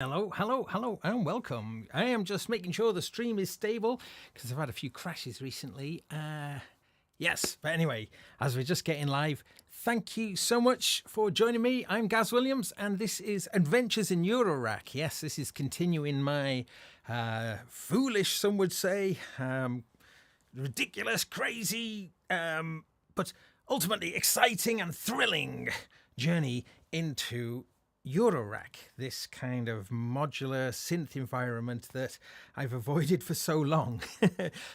Hello, hello, hello, and welcome. I am just making sure the stream is stable because I've had a few crashes recently. Yes, but anyway, as we're just getting live, thank you so much for joining me. I'm Gaz Williams, and this is Adventures in Eurorack. Yes, this is continuing my foolish, some would say, ridiculous, crazy, but ultimately exciting and thrilling journey into Eurorack, this kind of modular synth environment that I've avoided for so long.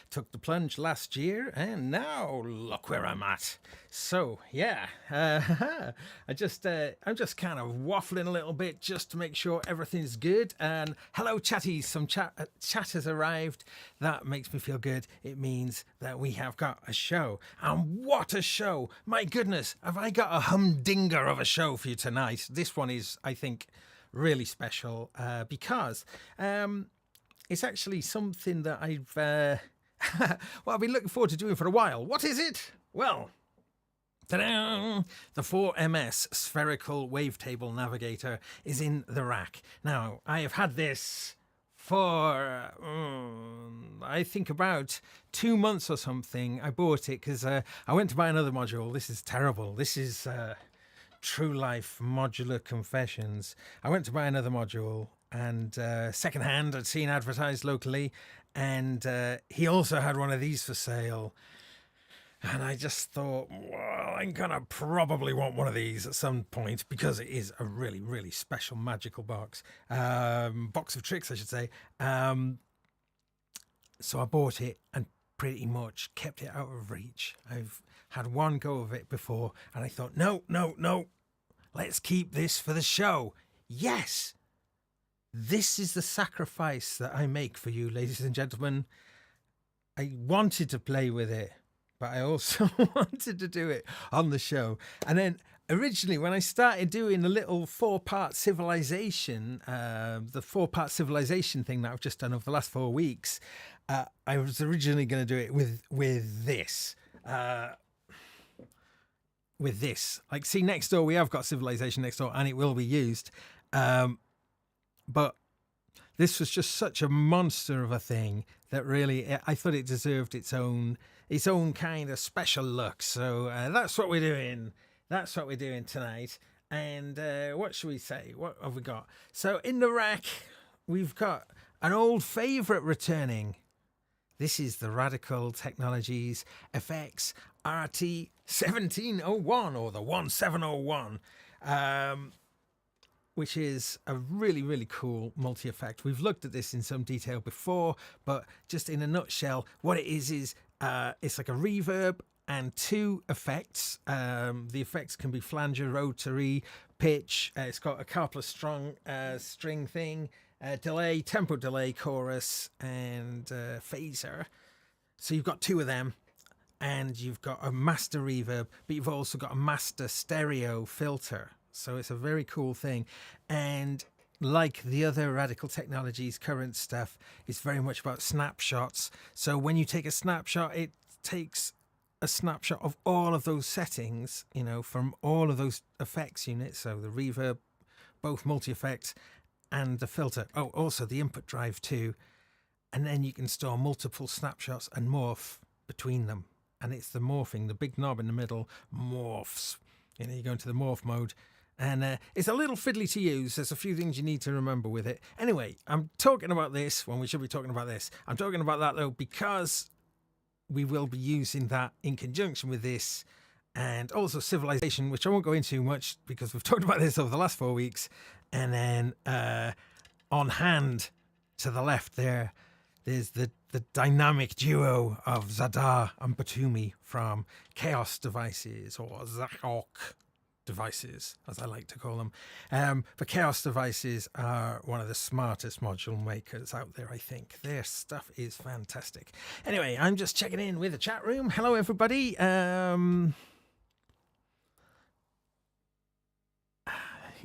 Took the plunge last year, and now look where I'm at. So yeah, I'm just kind of waffling a little bit just to make sure everything's good. And hello, chatties! Some chat has arrived. That makes me feel good. It means that we have got a show, and what a show! My goodness, have I got a humdinger of a show for you tonight? This one is, I think, really special because it's actually something that I've been looking forward to doing for a while. What is it? Well, ta-da! The 4MS Spherical Wavetable Navigator is in the rack. Now, I have had this for, I think, about 2 months or something. I bought it because I went to buy another module. This is terrible. This is True Life Modular Confessions. I went to buy another module, and secondhand, I'd seen advertised locally, and he also had one of these for sale. And I just thought, well, I'm going to probably want one of these at some point because it is a really, really special magical box. Box of tricks, I should say. So I bought it and pretty much kept it out of reach. I've had one go of it before, and I thought, no. Let's keep this for the show. Yes! This is the sacrifice that I make for you, ladies and gentlemen. I wanted to play with it, but I also wanted to do it on the show. And then originally, when I started doing the little four-part civilization, the four-part civilization thing that I've just done over the last 4 weeks, I was originally going to do it with this. With this, like, see, next door we have got civilization next door, and it will be used. But this was just such a monster of a thing that really, I thought it deserved its own kind of special look. So that's what we're doing. That's what we're doing tonight. And what should we say? What have we got? So in the rack, we've got an old favorite returning. This is the Radikal Technologies Effects RT 1701, or the 1701, which is a really, really cool multi-effect. We've looked at this in some detail before, but just in a nutshell, what it is it's like a reverb and 2 effects. The effects can be flanger, rotary, pitch. It's got a couple of strong string thing, delay, tempo delay, chorus, and phaser. So you've got 2 of them, and you've got a master reverb, but you've also got a master stereo filter. So it's a very cool thing. And like the other Radikal Technologies current stuff, it's very much about snapshots. So when you take a snapshot, it takes a snapshot of all of those settings, from all of those effects units. So the reverb, both multi-effects, and the filter. Oh, also the input drive too. And then you can store multiple snapshots and morph between them. And it's the morphing, the big knob in the middle morphs. You go into the morph mode. And it's a little fiddly to use. There's a few things you need to remember with it. Anyway, I'm talking about this when we should be talking about this. I'm talking about that, though, because we will be using that in conjunction with this, and also civilization, which I won't go into much because we've talked about this over the last 4 weeks. And then on hand to the left there's the dynamic duo of Zadar and Batumi from Chaos Devices, or Zachok Devices, as I like to call them. But Chaos Devices are one of the smartest module makers out there, I think. Their stuff is fantastic. Anyway, I'm just checking in with the chat room. Hello, everybody.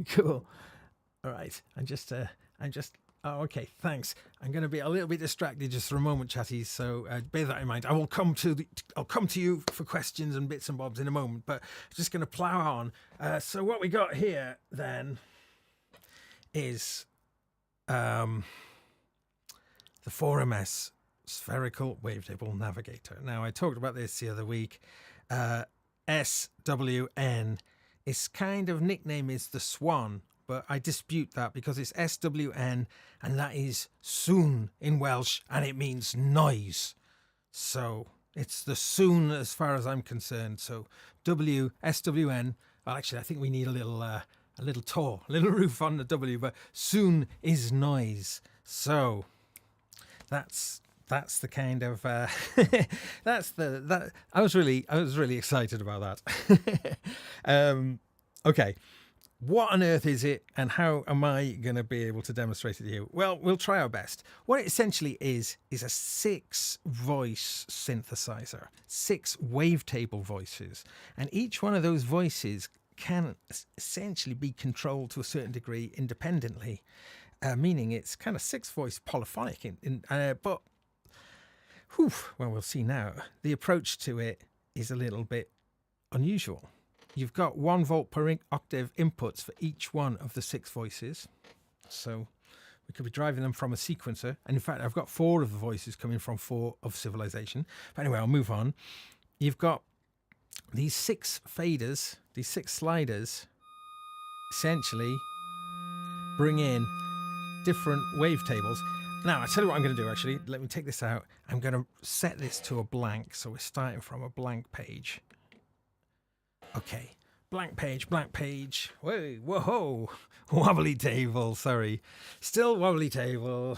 Cool. All right. Oh, okay. Thanks. I'm going to be a little bit distracted just for a moment, chatties. So bear that in mind. I'll come to you for questions and bits and bobs in a moment, but I'm just going to plow on. So what we got here then is the 4MS Spherical Wavetable Navigator. Now, I talked about this the other week. SWN, its kind of nickname is the Swan, but I dispute that because it's SWN, and that is soon in Welsh, and it means noise. So it's the soon as far as I'm concerned. So SWN. Well, actually, I think we need a little roof on the W, but soon is noise. So that's the kind of I was really excited about that. Okay, what on earth is it, and how am I going to be able to demonstrate it to you? Well, we'll try our best. What it essentially is a 6-voice synthesizer, 6 wavetable voices, and each one of those voices can essentially be controlled to a certain degree independently, meaning it's kind of 6-voice polyphonic. But well, we'll see now. The approach to it is a little bit unusual. You've got 1 volt per octave inputs for each one of the 6 voices. So we could be driving them from a sequencer. And in fact, I've got 4 of the voices coming from 4 of Civilization. But anyway, I'll move on. You've got these 6 faders, these 6 sliders, essentially bring in different wavetables. Now, I'll tell you what I'm going to do, actually. Let me take this out. I'm going to set this to a blank. So we're starting from a blank page. Okay, blank page. Whoa, wobbly table, sorry. Still a wobbly table.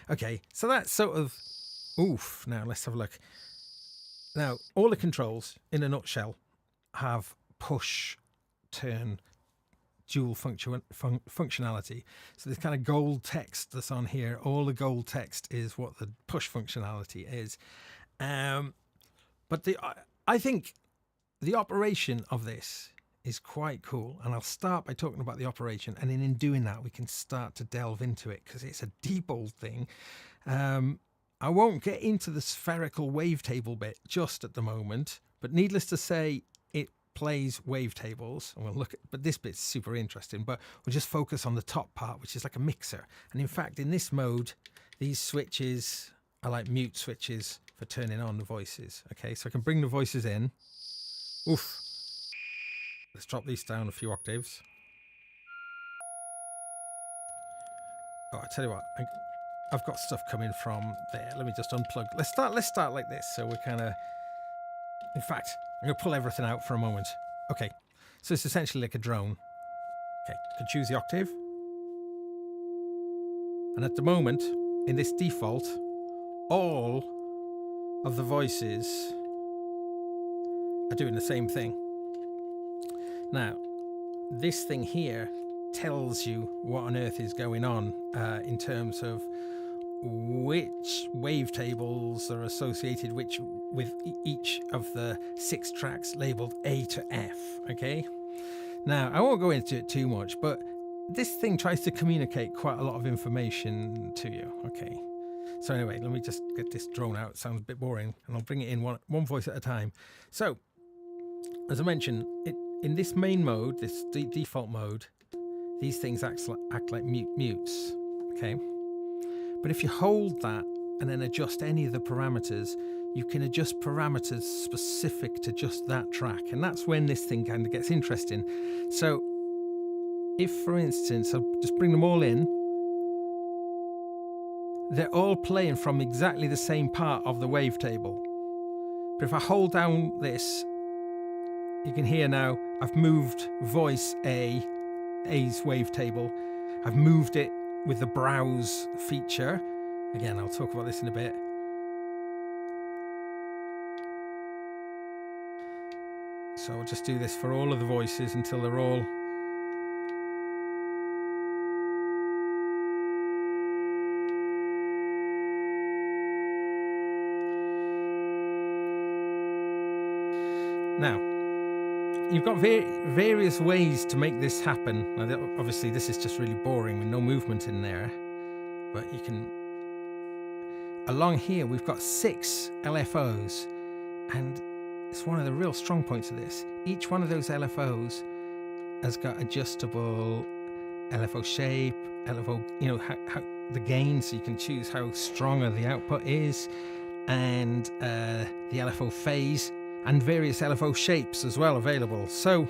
Okay, so that's sort of, now let's have a look. Now, all the controls, in a nutshell, have push, turn, dual functionality. So this kind of gold text that's on here, all the gold text is what the push functionality is. But I think the operation of this is quite cool, and I'll start by talking about the operation, and in doing that we can start to delve into it because it's a deep old thing. I won't get into the spherical wavetable bit just at the moment, but needless to say, it plays wavetables, and we'll look at, but this bit's super interesting, but we'll just focus on the top part, which is like a mixer. And in fact, in this mode, these switches are like mute switches for turning on the voices. Okay, so I can bring the voices in. Oof. Let's drop these down a few octaves. Oh, I tell you what, I've got stuff coming from there. Let me just unplug. Let's start like this. So we're kind of, in fact, I'm going to pull everything out for a moment. Okay, so it's essentially like a drone. Okay, you can choose the octave. And at the moment, in this default, all of the voices are doing the same thing. Now, this thing here tells you what on earth is going on in terms of which wavetables are associated with each of the 6 tracks labeled A to F. Okay, now I won't go into it too much, but this thing tries to communicate quite a lot of information to you. Okay, so anyway, let me just get this drone out. It sounds a bit boring, and I'll bring it in one voice at a time. So as I mentioned, in this main mode, this default mode, these things act like mutes. Okay, but if you hold that and then adjust any of the parameters, you can adjust parameters specific to just that track, and that's when this thing kind of gets interesting. So if, for instance, I'll just bring them all in, they're all playing from exactly the same part of the wavetable. But if I hold down this, you can hear now I've moved voice A's wavetable. I've moved it with the browse feature. Again, I'll talk about this in a bit. So I'll just do this for all of the voices until they're all now. You've got various ways to make this happen. Now, obviously, this is just really boring with no movement in there. But you can... Along here, we've got 6 LFOs. And it's one of the real strong points of this. Each one of those LFOs has got adjustable LFO shape, LFO, you know, how the gain, so you can choose how strong the output is, and the LFO phase, and various LFO shapes as well available. So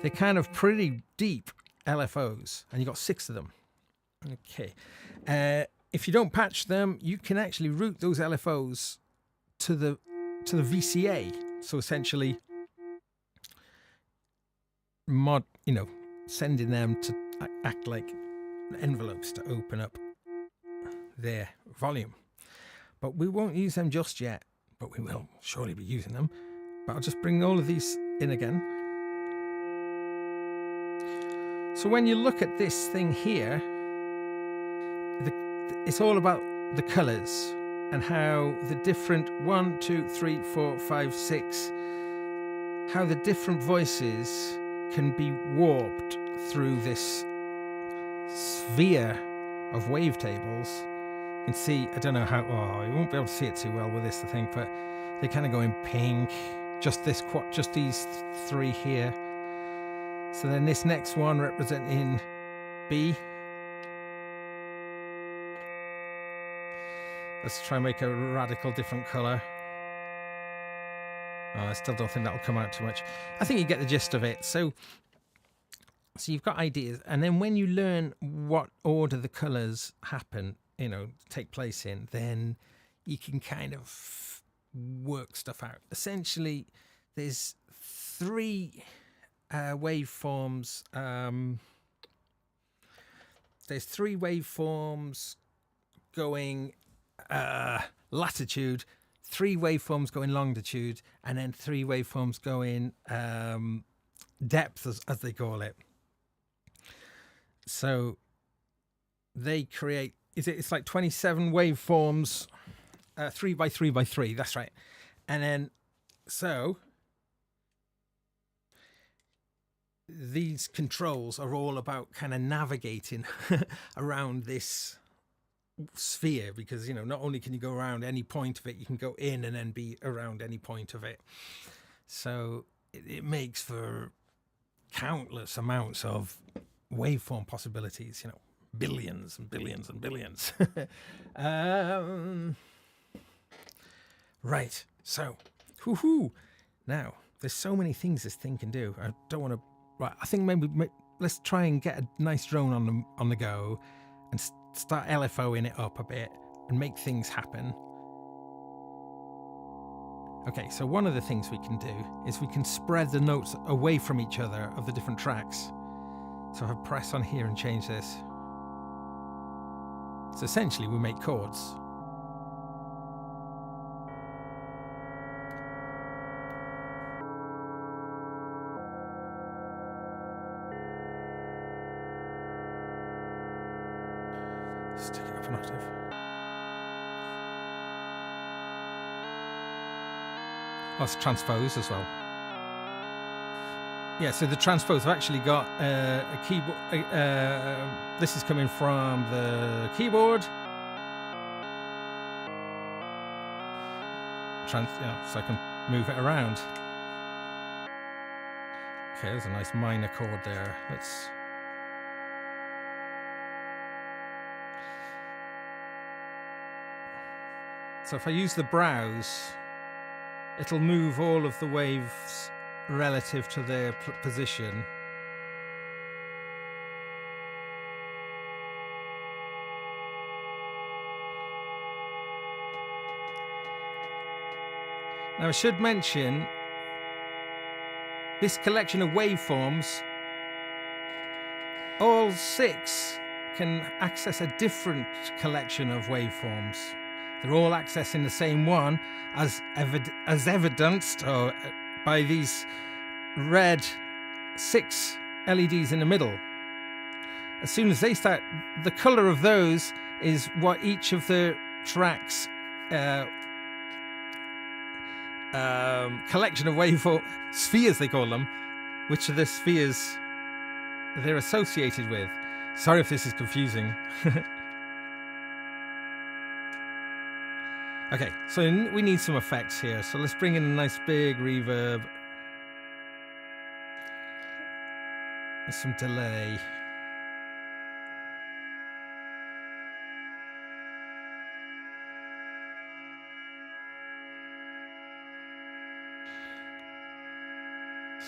they're kind of pretty deep LFOs, and you've got 6 of them. Okay. If you don't patch them, you can actually route those LFOs to the VCA. So essentially, sending them to act like envelopes to open up their volume. But we won't use them just yet, but we will surely be using them. But I'll just bring all of these in again. So when you look at this thing here, it's all about the colors and how the different 1, 2, 3, 4, 5, 6, how the different voices can be warped through this sphere of wavetables. You can see, I don't know how, you won't be able to see it too well with this, I think, but they kind of go in pink, just these 3 here. So then this next one representing B. Let's try and make a radical different color. I still don't think that'll come out too much. I think you get the gist of it. So you've got ideas, and then when you learn what order the colors happen, take place in, then you can kind of work stuff out. Essentially, there's 3 waveforms. There's 3 waveforms going latitude, 3 waveforms going longitude, and then 3 waveforms going depth, as they call it. So they create, it's like 27 waveforms, 3 by 3 by 3, that's right. And then, so these controls are all about kind of navigating around this sphere, because not only can you go around any point of it, you can go in and then be around any point of it. So it makes for countless amounts of waveform possibilities, billions and billions and billions. Right, so now there's so many things this thing can do. I don't want to, right, I think maybe let's try and get a nice drone on the go and start LFOing it up a bit and make things happen. Okay, so one of the things we can do is we can spread the notes away from each other of the different tracks. So if I press on here and change this, so essentially we make chords. Let's take it up an octave. Oh, it's transpose as well. Yeah, so the transpose, I've actually got a keyboard. This is coming from the keyboard. So I can move it around. Okay, there's a nice minor chord there. So if I use the browse, it'll move all of the waves relative to their position. Now I should mention this collection of waveforms, all 6 can access a different collection of waveforms. They're all accessing the same one, as evidenced by these red 6 LEDs in the middle. As soon as they start, the color of those is what each of the tracks collection of waveform spheres, they call them, which are the spheres they're associated with. Sorry if this is confusing. Okay, so we need some effects here, so let's bring in a nice big reverb and some delay.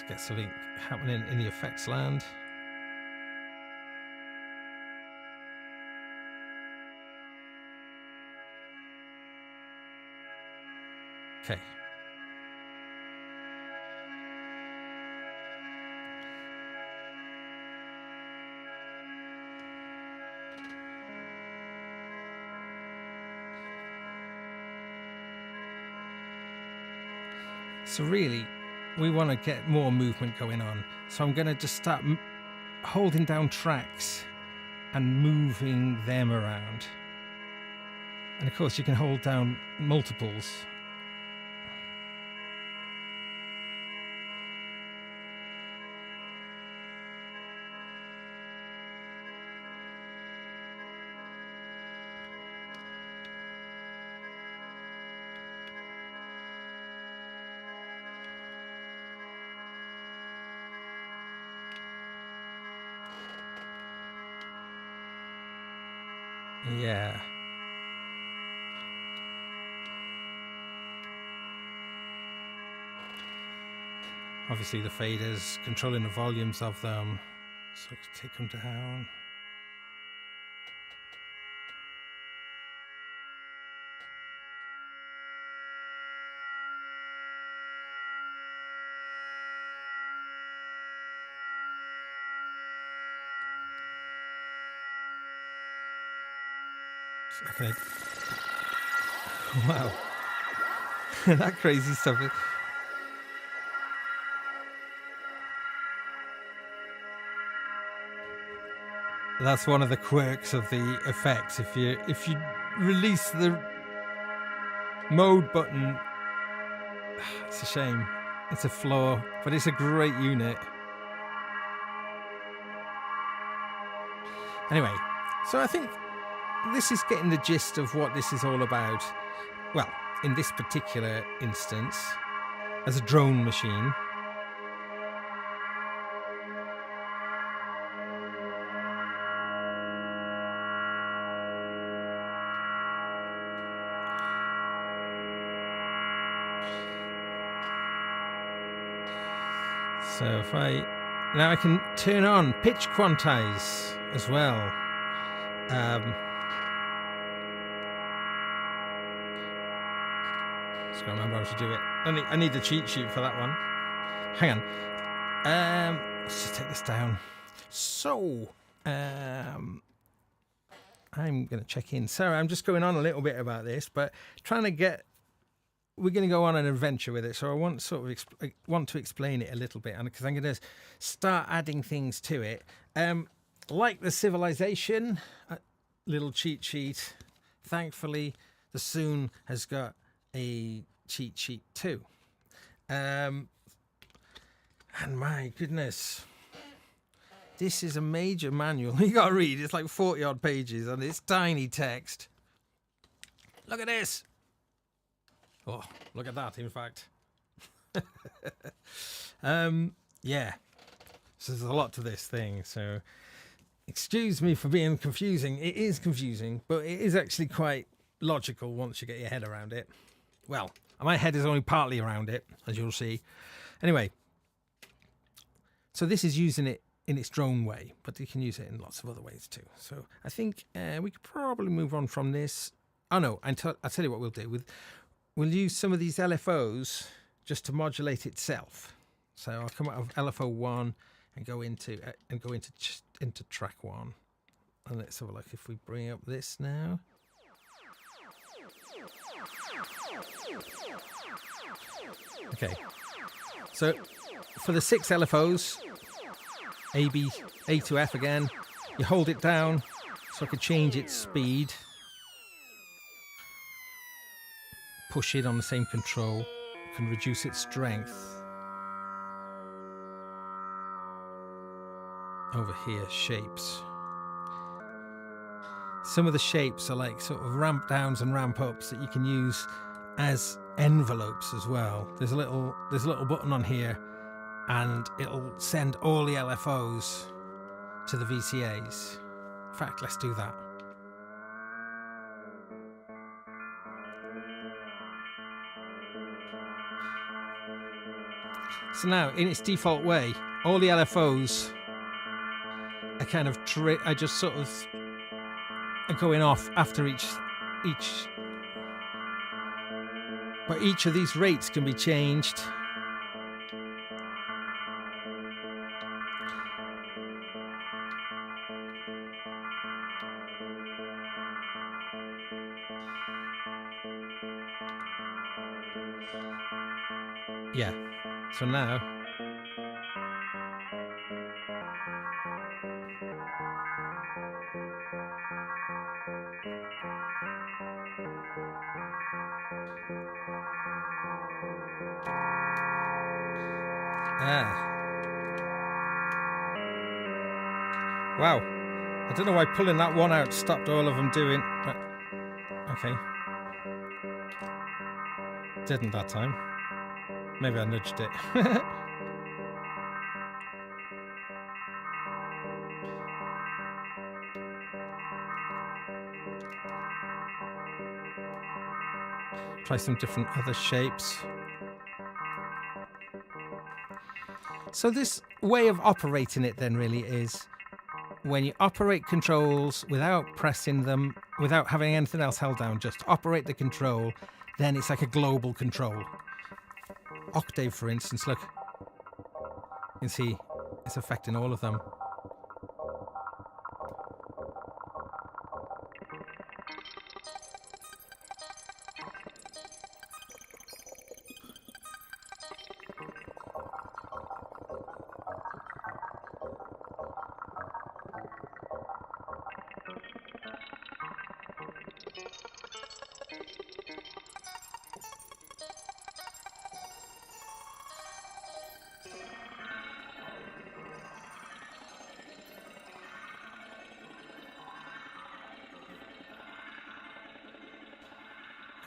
Let's get something happening in the effects land. Okay. So really, we want to get more movement going on. So I'm going to just start holding down tracks and moving them around. And of course, you can hold down multiples. Yeah. Obviously the faders, controlling the volumes of them, so I can take them down. Okay. Wow. That crazy stuff. That's one of the quirks of the Effects. If you release the mode button, it's a shame. It's a flaw, but it's a great unit. Anyway, so I think this is getting the gist of what this is all about. Well, in this particular instance, as a drone machine. So if now I can turn on pitch quantize as well. Just gotta remember how to do it. I need the cheat sheet for that one. Hang on. Let's just take this down. So I'm gonna check in. Sorry, I'm just going on a little bit about this, but trying to get. We're going to go on an adventure with it, so I want to explain it a little bit, and because I'm going to start adding things to it, like the civilization little cheat sheet. Thankfully, the Soon has got a cheat sheet too, and my goodness, this is a major manual. You got to read. It's like 40 odd pages, and it's tiny text. Look at this. Oh, look at that, in fact. Yeah. So there's a lot to this thing. So excuse me for being confusing. It is confusing, but it is actually quite logical once you get your head around it. Well, my head is only partly around it, as you'll see. Anyway, so this is using it in its drone way, but you can use it in lots of other ways too. So I think we could probably move on from this. Oh, no, I'll tell you what we'll do. We'll use some of these LFOs just to modulate itself. So I'll come out of LFO 1 and go into track 1. And let's have a look if we bring up this now. Okay. So for the 6 LFOs, A to F again, you hold it down so I can change its speed. Push it on the same control, can reduce its strength. Over here, shapes. Some of the shapes are like sort of ramp downs and ramp ups that you can use as envelopes as well. There's a little button on here, and it'll send all the LFOs to the VCAs. In fact, let's do that. So now, in its default way, all the LFOs are kind of are just sort of going off after each. But each of these rates can be changed. Yeah, so now wow, I don't know why pulling that one out stopped all of them doing, but okay, didn't that time. Maybe I nudged it. Try some different other shapes. So this way of operating it then really is when you operate controls without pressing them, without having anything else held down, just operate the control, then it's like a global control. Octave, for instance, look, you can see it's affecting all of them.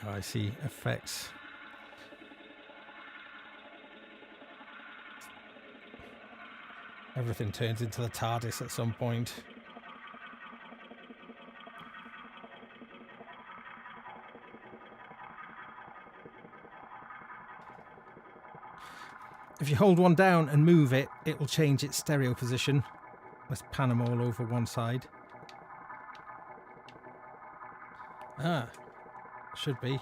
Oh, I see effects. Everything turns into the TARDIS at some point. If you hold one down and move it, it will change its stereo position. Let's pan them all over one side. Ah, should be.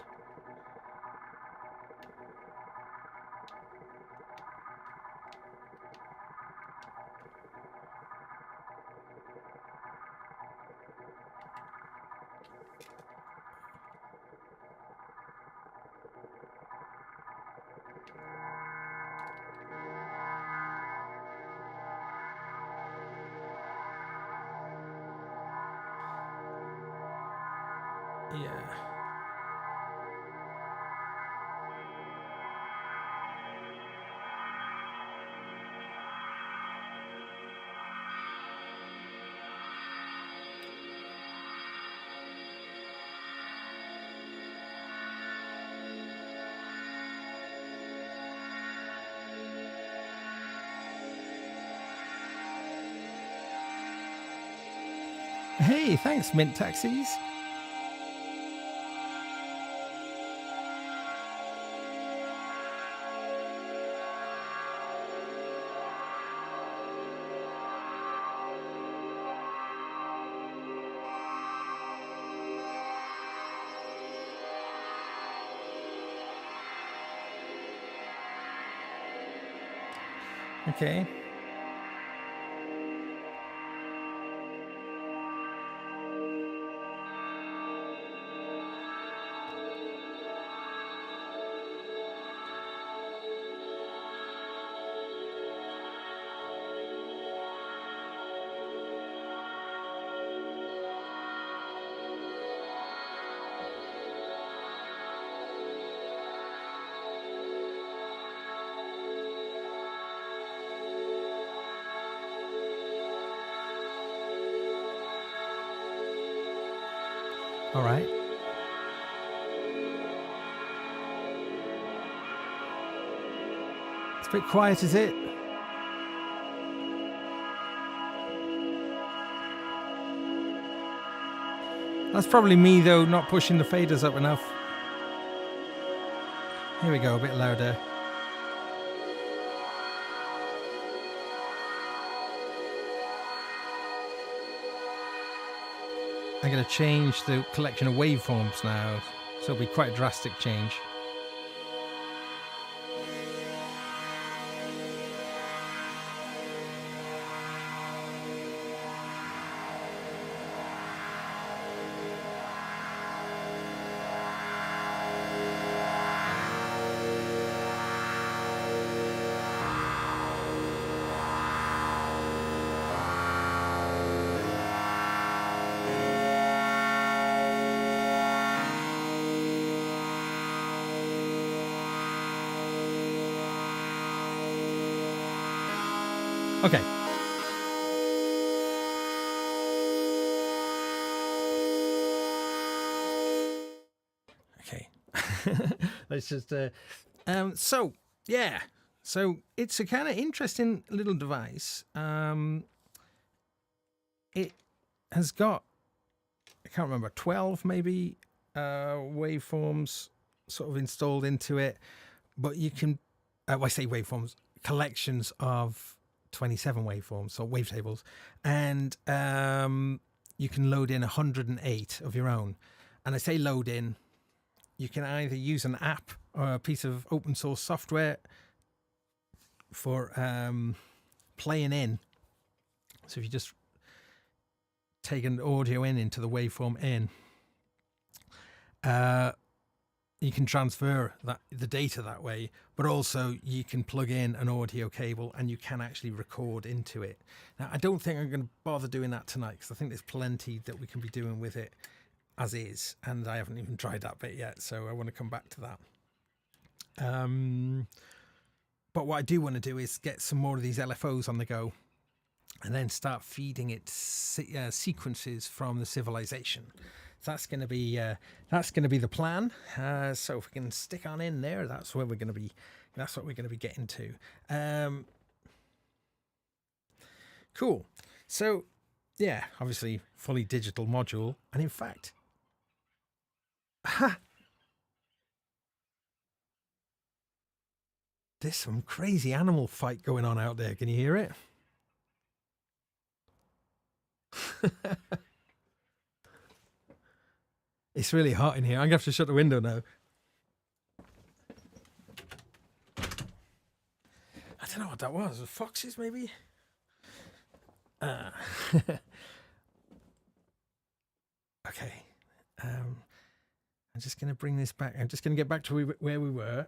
Yeah. Hey, thanks, Mint Taxis. Okay. All right. It's a bit quiet, is it? That's probably me, though, not pushing the faders up enough. Here we go, a bit louder. I'm going to change the collection of waveforms now, so it'll be quite a drastic change. Okay. Okay. Let's just so yeah. So it's a kind of interesting little device. It has got, I can't remember, 12 maybe waveforms sort of installed into it, but you can I say waveforms, collections of 27 waveforms or wavetables, and you can load in 108 of your own. And I say load in, you can either use an app or a piece of open source software for playing in. So if you just take an audio in into the waveform in, you can transfer the data that way, but also you can plug in an audio cable and you can actually record into it. Now, I don't think I'm going to bother doing that tonight because I think there's plenty that we can be doing with it as is, and I haven't even tried that bit yet, so I want to come back to that. But what I do want to do is get some more of these LFOs on the go and then start feeding it sequences from the civilization. That's going to be the plan. So if we can stick on in there, that's where we're going to be. That's what we're going to be getting to. Cool. So yeah, obviously fully digital module, and in fact, there's some crazy animal fight going on out there. Can you hear it? It's really hot in here. I'm going to have to shut the window now. I don't know what that was. Foxes, maybe? Okay. I'm just going to bring this back. I'm just going to get back to where we were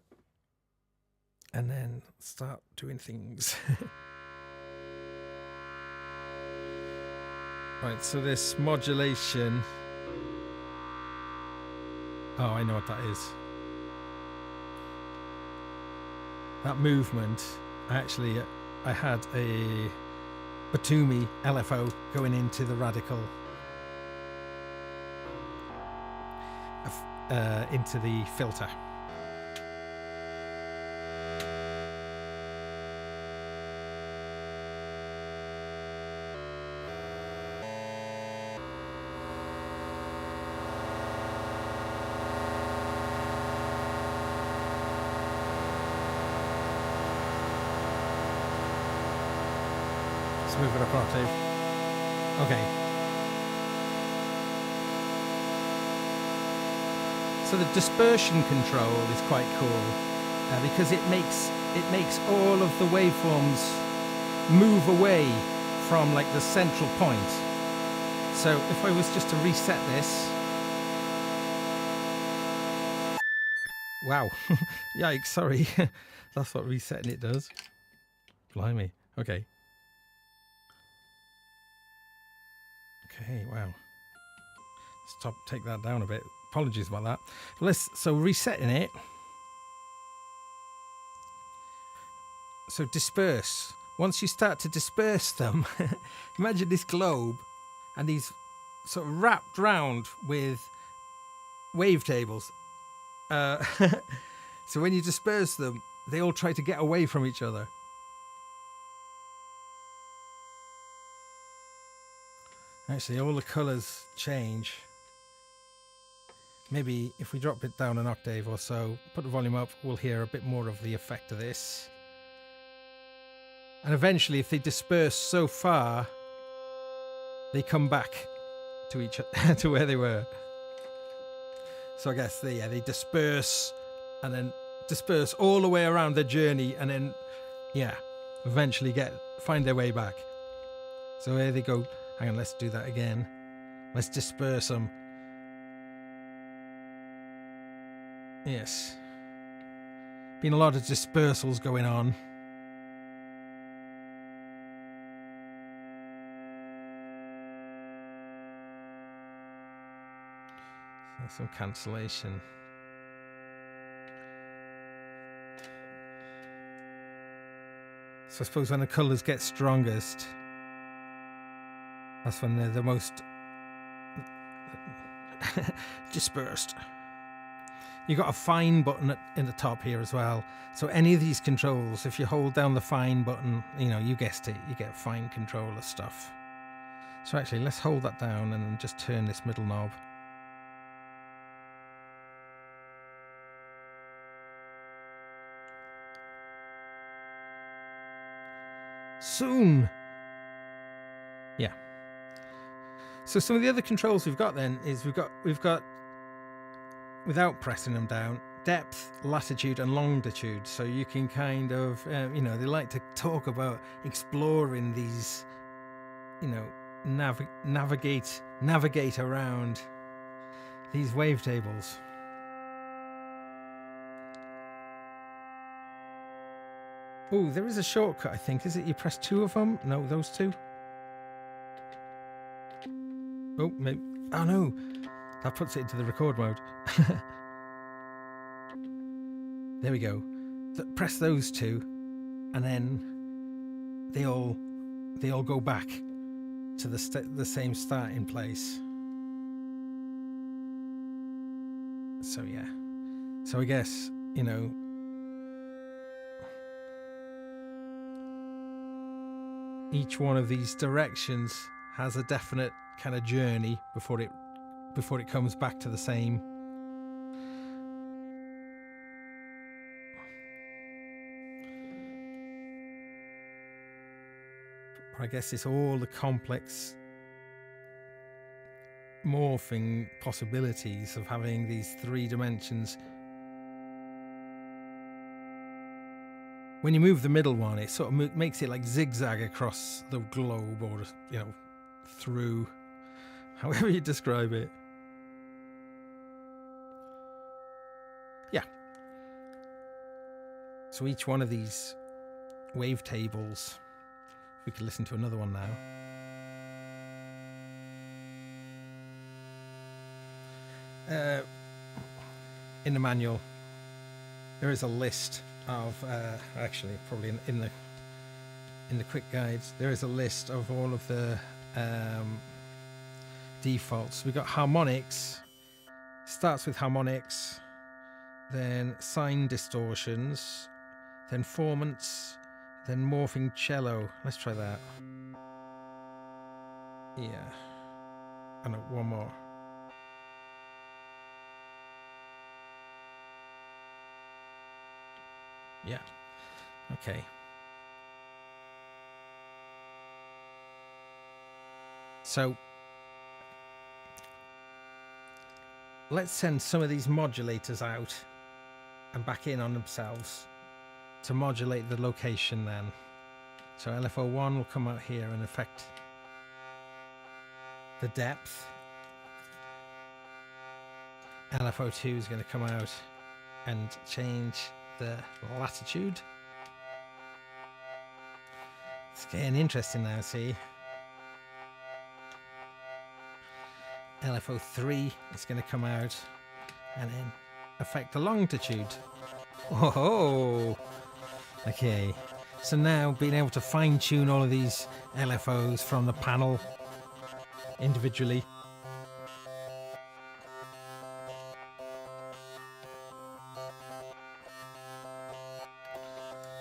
and then start doing things. Right, so this modulation... Oh, I know what that is. That movement, actually, I had a Batumi LFO going into the Radikal, into the filter. Move it up octave. Okay. So the dispersion control is quite cool because it makes all of the waveforms move away from like the central point. So if I was just to reset this, wow, yikes! Sorry, that's what resetting it does. Blimey. Okay. Okay, wow. Let's take that down a bit. Apologies about that. So resetting it. So disperse. Once you start to disperse them, imagine this globe and these sort of wrapped round with wavetables. So when you disperse them, they all try to get away from each other. Actually, all the colours change. Maybe if we drop it down an octave or so, put the volume up, we'll hear a bit more of the effect of this. And eventually, if they disperse so far, they come back to each to where they were. So I guess they disperse and then disperse all the way around their journey, and then eventually find their way back. So here they go. Hang on, let's do that again. Let's disperse them. Yes. Been a lot of dispersals going on. So some cancellation. So I suppose when the colours get strongest, that's when they're the most dispersed. You've got a fine button in the top here as well. So any of these controls, if you hold down the fine button, you guessed it, you get fine control of stuff. So actually, let's hold that down and then just turn this middle knob. Soon. Yeah. So some of the other controls we've got then is we've got without pressing them down, depth, latitude and longitude. So you can kind of they like to talk about exploring these, navigate around these wavetables. Oh, there is a shortcut, I think. Is it you press 2 of them? No, those 2. Oh, maybe. Oh, no. That puts it into the record mode. There we go. Press those 2, and then they all go back to the same starting place. So, yeah. So I guess, each one of these directions has a definite kind of journey before it comes back to the same. I guess it's all the complex morphing possibilities of having these 3 dimensions. When you move the middle one, it sort of makes it like zigzag across the globe, or through, however you describe it. Yeah. So each one of these wavetables, we could listen to another one now. In the manual, there is a list of actually probably in the quick guides, there is a list of all of the defaults. We've got harmonics, starts with harmonics, then sine distortions, then formants, then morphing cello. Let's try that. Yeah. Oh no, one more. Yeah. Okay. So let's send some of these modulators out and back in on themselves to modulate the location then. So LFO1 will come out here and affect the depth. LFO2 is going to come out and change the latitude. It's getting interesting now, see? LFO3 is going to come out and then affect the longitude. Oh, okay. So now being able to fine tune all of these LFOs from the panel individually.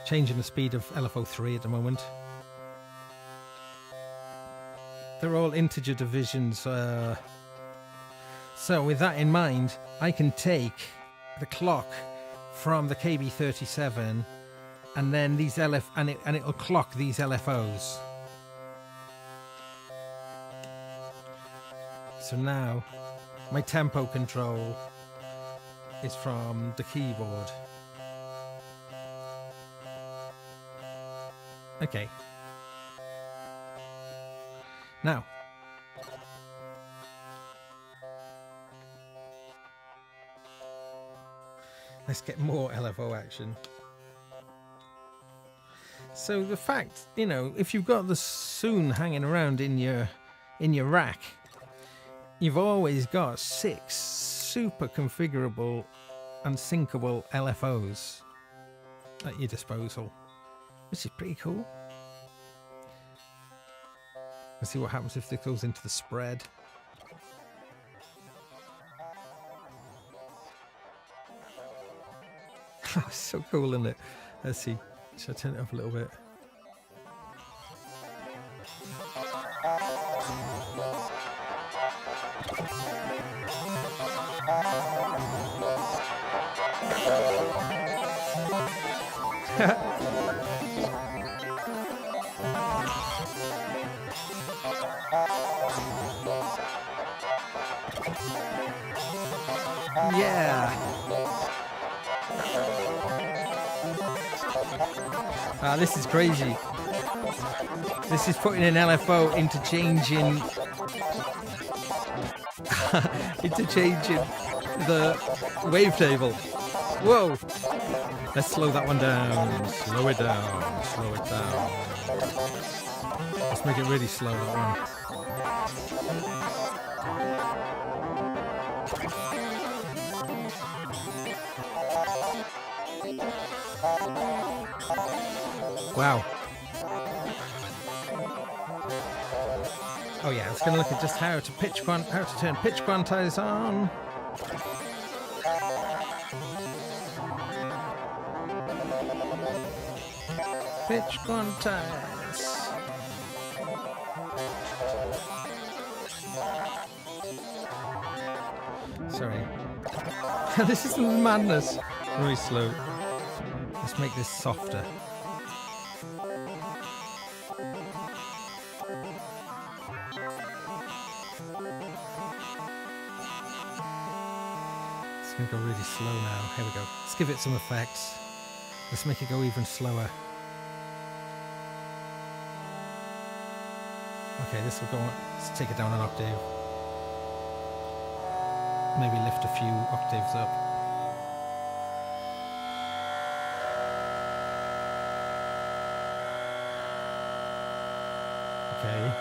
Changing the speed of LFO3 at the moment. They're all integer divisions. So with that in mind, I can take the clock from the KB37 and then these and it'll clock these LFOs. So now my tempo control is from the keyboard. Okay. Now, let's get more LFO action. So the fact, you know, if you've got the SWN hanging around in your rack, you've always got 6 super configurable and syncable LFOs at your disposal, which is pretty cool. Let's see what happens if this goes into the spread. Oh, so cool, isn't it? Let's see. Should I turn it up a little bit? Yeah. Ah, this is crazy. This is putting an LFO interchanging the wavetable. Whoa. Let's slow that one down. Slow it down. Slow it down. Let's make it really slow, that one. Wow. Oh yeah, it's going to look at just how to turn pitch quantize on. Pitch quantize. Sorry. This is madness. Really slow. Let's make this softer. It's going to go really slow now. Here we go. Let's give it some effects. Let's make it go even slower. Okay, this will go on. Let's take it down an octave. Maybe lift a few octaves up. Okay.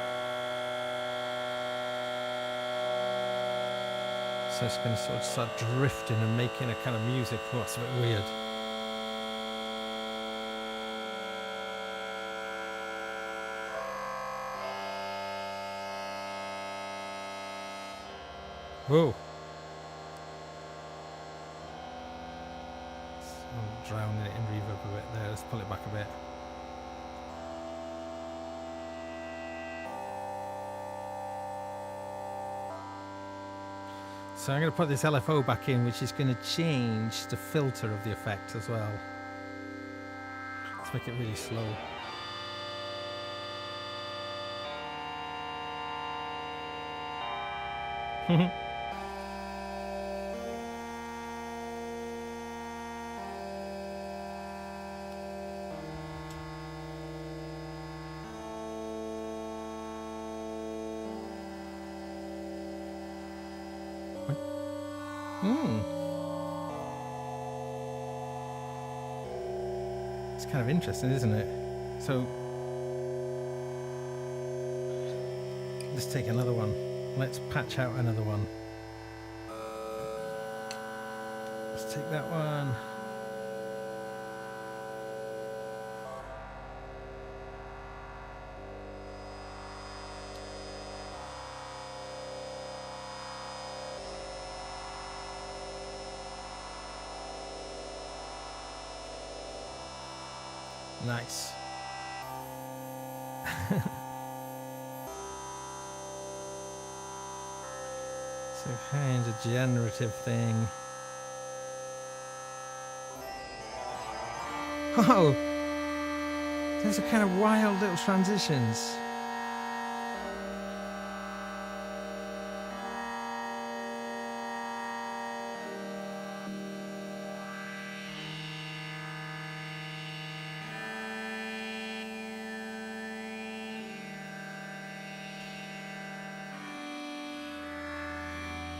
So it's going to sort of start drifting and making a kind of music. Oh, that's a bit weird. Whoa. I'm drowning it in reverb a bit there. Let's pull it back a bit. So I'm going to put this LFO back in, which is going to change the filter of the effect as well. Let's make it really slow. It's kind of interesting, isn't it? So let's take another one. Let's patch out another one. Let's take that one. Nice. So kind of generative thing. Oh, there's a kind of wild little transitions.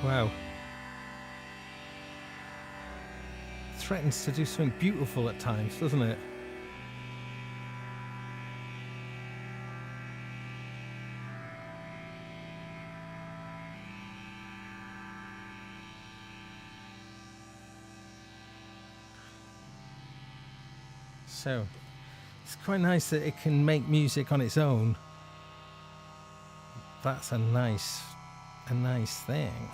Wow. Threatens to do something beautiful at times, doesn't it? So, it's quite nice that it can make music on its own. That's a nice thing.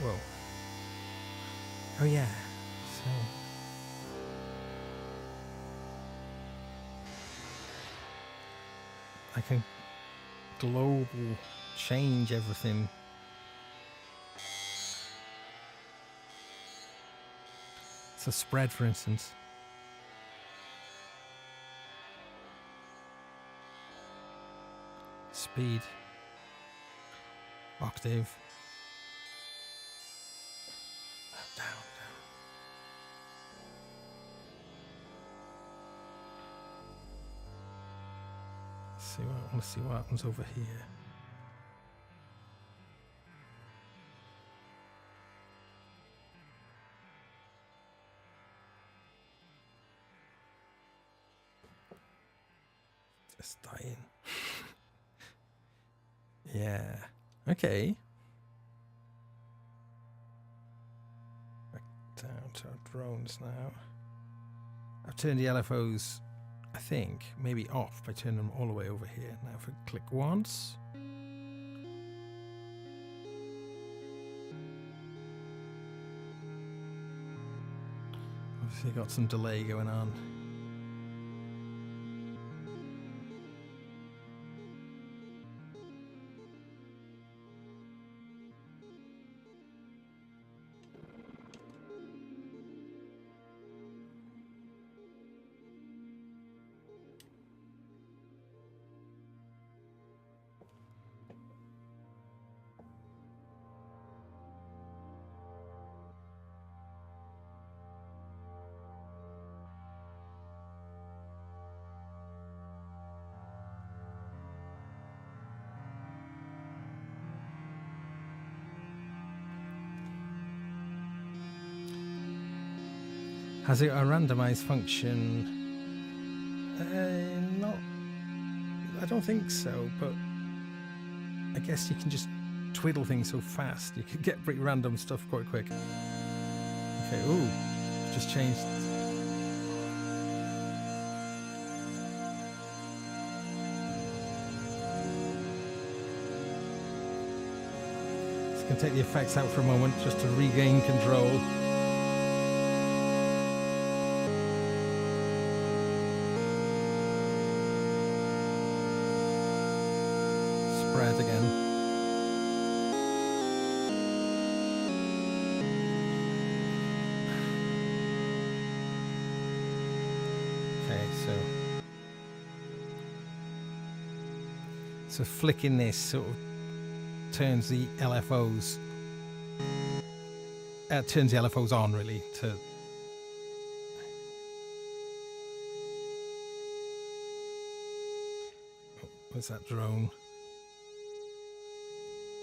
Whoa. Oh yeah. So I can global change everything. So spread, for instance. Speed. Octave. Down, down. I want to see what happens over here. Just dying. Yeah. Okay. Back down to our drones now. I've turned the LFOs, I think, maybe off by turning them all the way over here. Now if I click once. Obviously got some delay going on. Has it a randomize function? Not. I don't think so, but I guess you can just twiddle things so fast. You can get pretty random stuff quite quick. Okay, ooh, just changed. Just gonna take the effects out for a moment just to regain control. Spread again. Okay, so flicking this sort of turns the LFOs on really to what's that drone?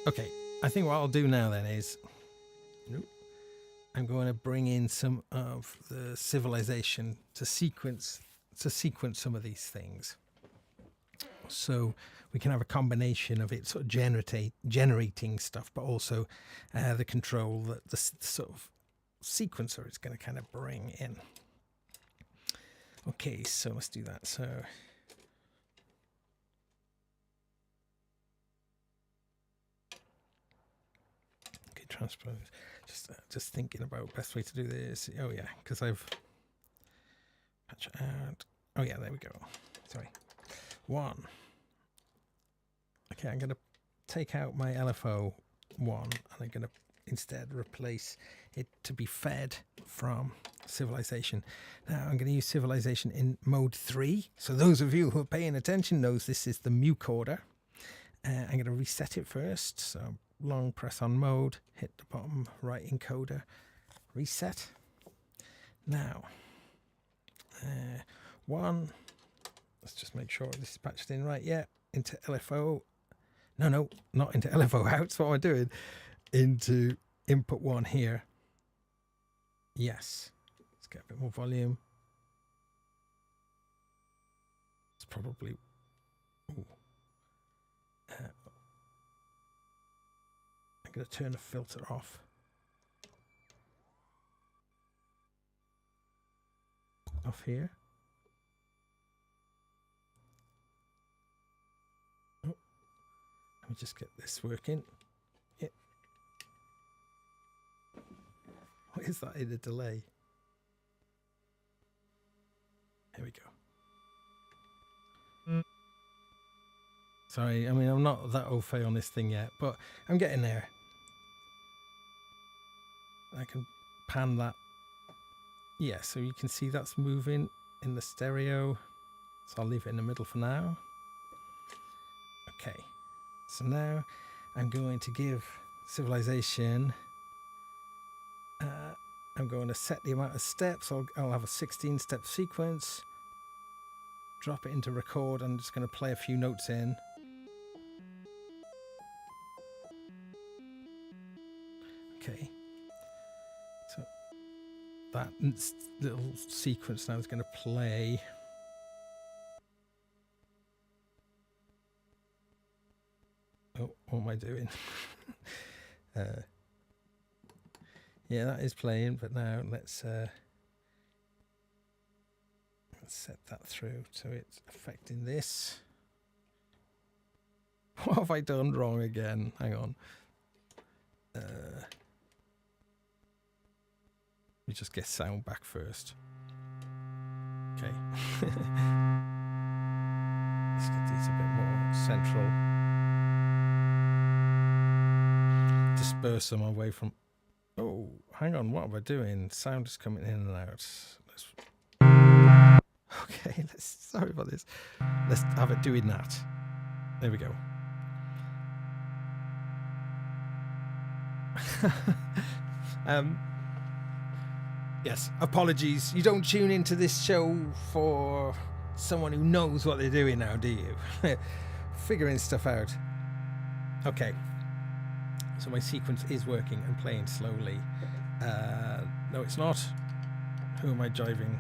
Okay, I think what I'll do now then is I'm going to bring in some of the civilization to sequence some of these things. So we can have a combination of it sort of generating stuff, but also the control that the sort of sequencer is going to kind of bring in. Okay, so let's do that. So transpose. Just thinking about best way to do this. Oh yeah, because I've patch out. Oh yeah, there we go. Sorry. One. Okay, I'm going to take out my LFO 1 and I'm going to instead replace it to be fed from civilization. Now I'm going to use civilization in mode 3. So those of you who are paying attention knows this is the mucorder. I'm going to reset it first. So long press on mode, hit the bottom right encoder, reset. Now, 1, let's just make sure this is patched in right. Yeah, into LFO. No, not into LFO out. What am I doing? Into input 1 here. Yes. Let's get a bit more volume. It's probably... Ooh. I'm going to turn the filter off. Off here. Oh. Let me just get this working. Yeah. What is that in a delay? Here we go. Sorry, I mean, I'm not that au fait on this thing yet, but I'm getting there. I can pan that. Yeah, so you can see that's moving in the stereo. So I'll leave it in the middle for now. Okay, so now I'm going to give Civilization, I'm going to set the amount of steps. I'll have a 16-step sequence. Drop it into record. I'm just going to play a few notes in. Okay. So that little sequence now is going to play. Oh, what am I doing? Yeah, that is playing, but now let's set that through so it's affecting this. What have I done wrong again? Hang on. Let me just get sound back first. Okay. Let's get these a bit more central. Disperse them away from... Oh, hang on, what am I doing? Sound is coming in and out. Okay, sorry about this. Let's have it doing that. There we go. Yes, apologies. You don't tune into this show for someone who knows what they're doing now, do you? Figuring stuff out. Okay. So my sequence is working and playing slowly. No, it's not. Who am I jiving?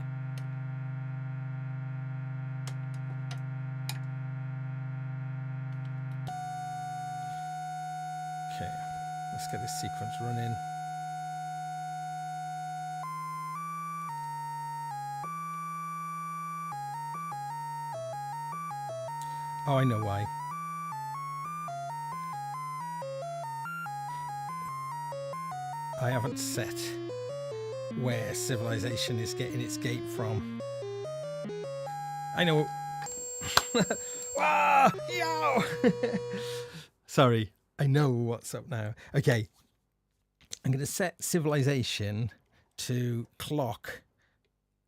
Okay, let's get this sequence running. Oh, I know why. I haven't set where Civilization is getting its gate from. I know. Ah, yo! Sorry, I know what's up now. Okay, I'm going to set Civilization to clock.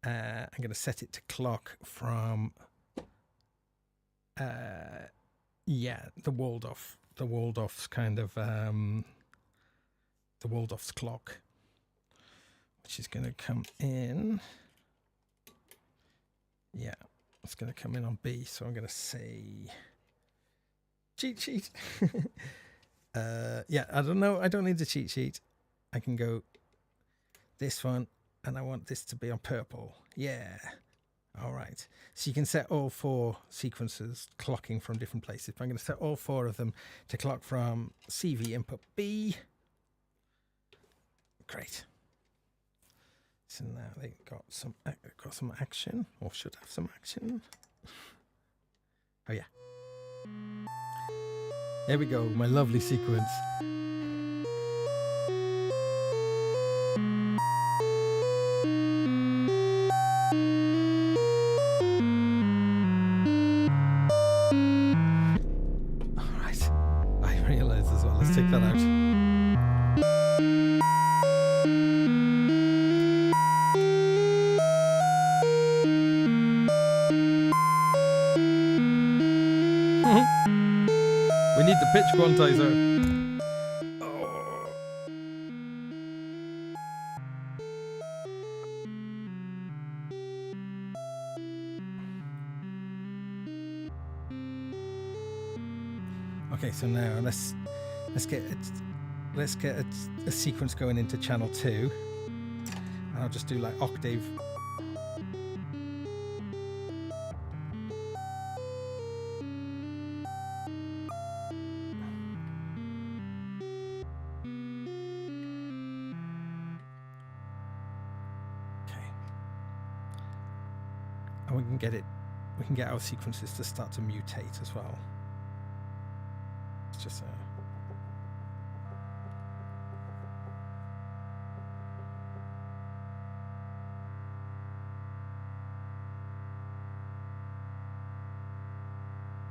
I'm going to set it to clock from, yeah, the Waldorf's kind of, the Waldorf's clock, which is going to come in. Yeah, it's going to come in on B. So I'm going to say cheat sheet. Yeah, I don't know. I don't need the cheat sheet. I can go this one, and I want this to be on purple. Yeah. All right. So you can set all 4 sequences clocking from different places. But I'm going to set all 4 of them to clock from CV input B. Great. So now they've got some action, or should have some action. Oh yeah. There we go, my lovely sequence. All right. I realized as well. Let's take that out. We need the pitch quantizer. Oh. Okay, so now let's get a sequence going into channel 2. And I'll just do like octave. And we can get our sequences to start to mutate as well. It's just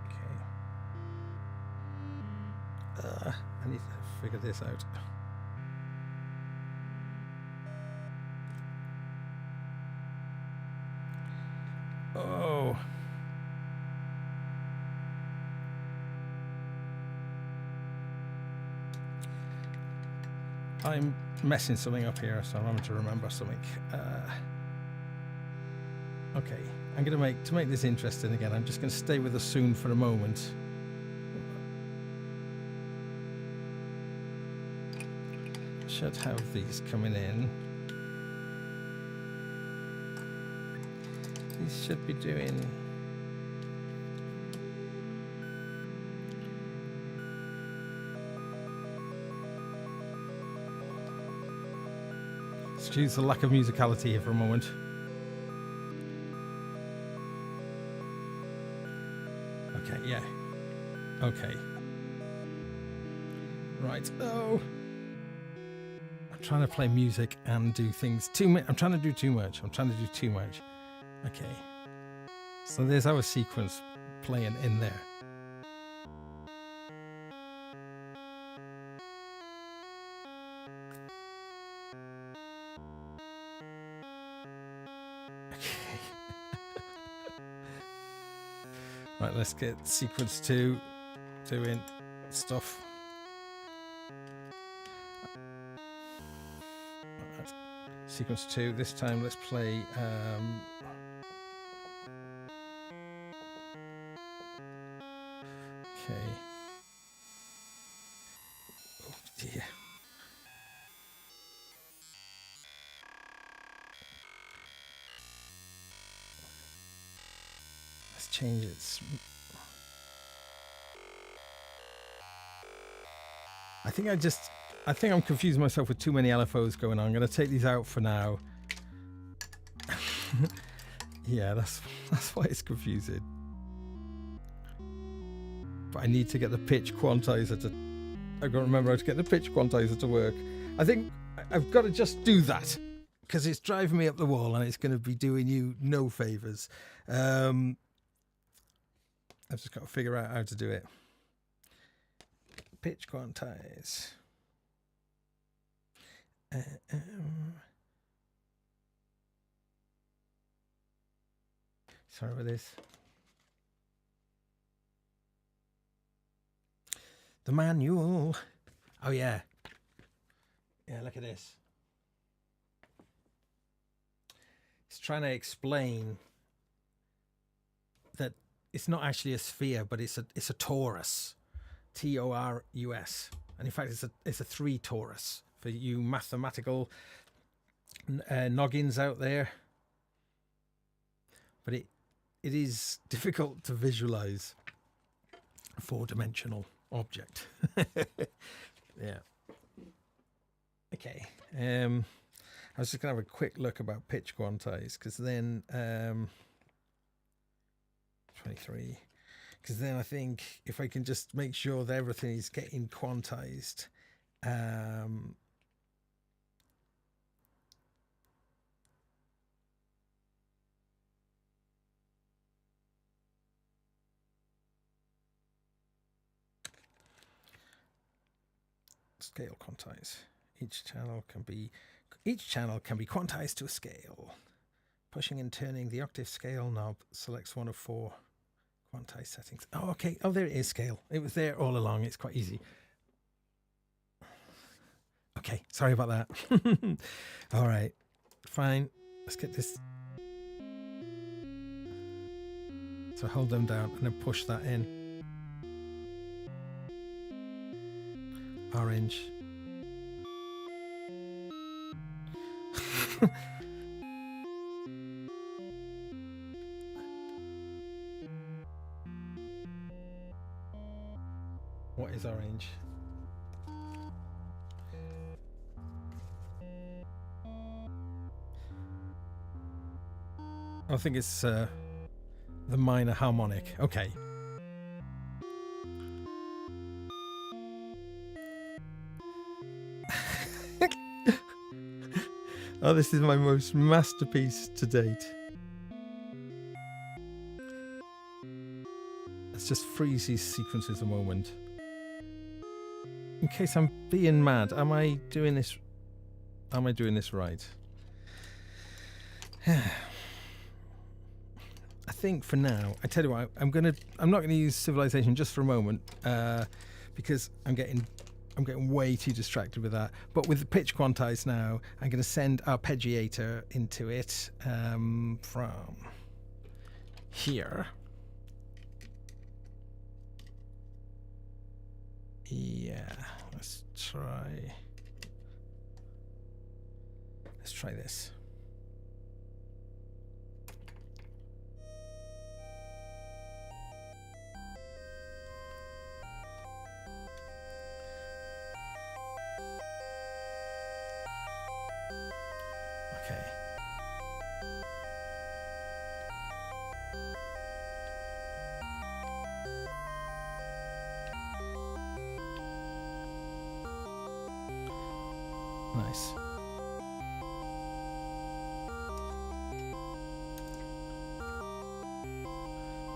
okay. I need to figure this out. Oh. I'm messing something up here, so I'm having to remember something. Okay, I'm going to make this interesting again. I'm just going to stay with the soon for a moment. Should have these coming in. These should be doing. Excuse the lack of musicality here for a moment. Okay, yeah. Okay. Right. Oh. I'm trying to play music and do things too much. I'm trying to do too much. Okay. So there's our sequence playing in there. Right, let's get sequence 2 doing stuff. Right, sequence 2, this time let's play okay. Oh dear. Let's change it. I think I'm confusing myself with too many LFOs going on. I'm going to take these out for now. Yeah, that's why it's confusing. But I need to get the pitch quantizer to. I've got to remember how to get the pitch quantizer to work. I think I've got to just do that because it's driving me up the wall and it's going to be doing you no favors. I've just got to figure out how to do it. Pitch quantize. Sorry about this. The manual. Oh yeah. Yeah, look at this. It's trying to explain that it's not actually a sphere, but it's a torus. Torus. And in fact it's a 3 torus for you mathematical noggins out there. But it is difficult to visualize a 4-dimensional object. Yeah. Okay. I was just gonna have a quick look about pitch quantize because then 23. Because then I think if I can just make sure that everything is getting quantized, scale quantize. Each channel can be quantized to a scale. Pushing and turning the octave scale knob selects one of 4 quantize settings. Oh, okay. Oh, there it is, scale. It was there all along. It's quite easy. Okay, sorry about that. All right, fine. Let's get this. So hold them down and then push that in. orange. What is orange? I think it's the minor harmonic. Okay. Oh, this is my most masterpiece to date. Let's just freeze these sequences a moment. In case I'm being mad, am I doing this? Am I doing this right? I think for now, I tell you what, I'm not gonna use civilization just for a moment, because I'm getting way too distracted with that. But with the pitch quantized now, I'm going to send arpeggiator into it from here. Yeah, let's try this. Okay. Nice.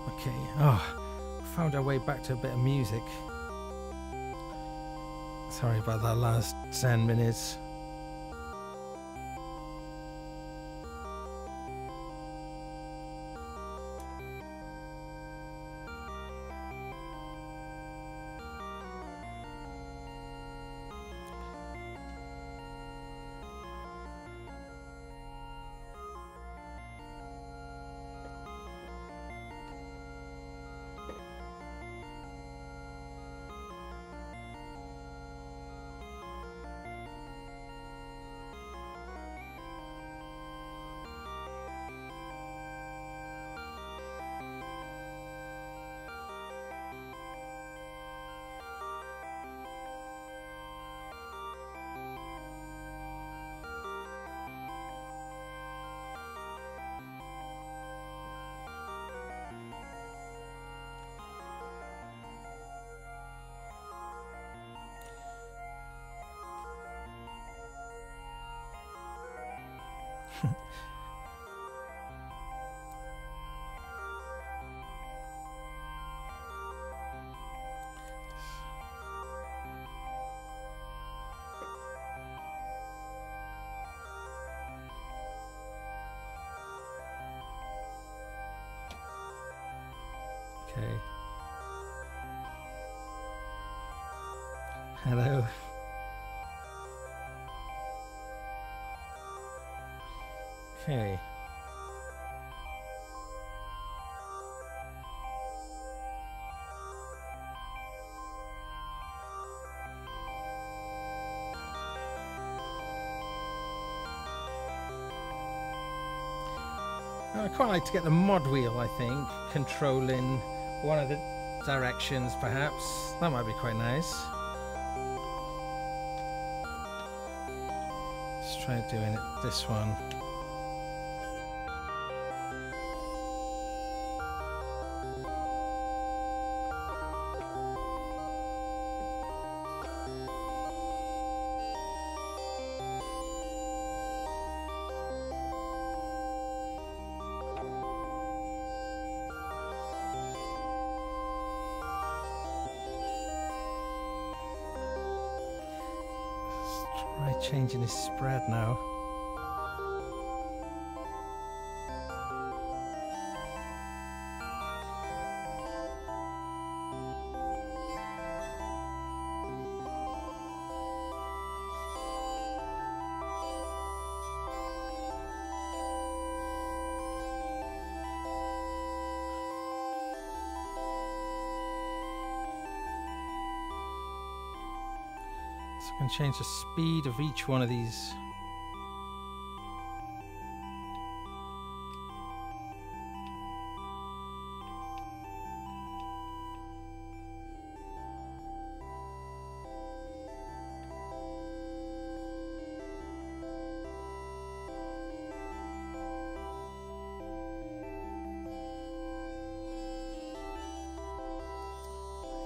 Okay. Oh, found our way back to a bit of music. Sorry about that last 10 minutes. Okay. Hello. Okay. I quite like to get the mod wheel, I think, controlling one of the directions, perhaps. That might be quite nice. Let's try doing it this one. Changing his spread now. So I can change the speed of each one of these.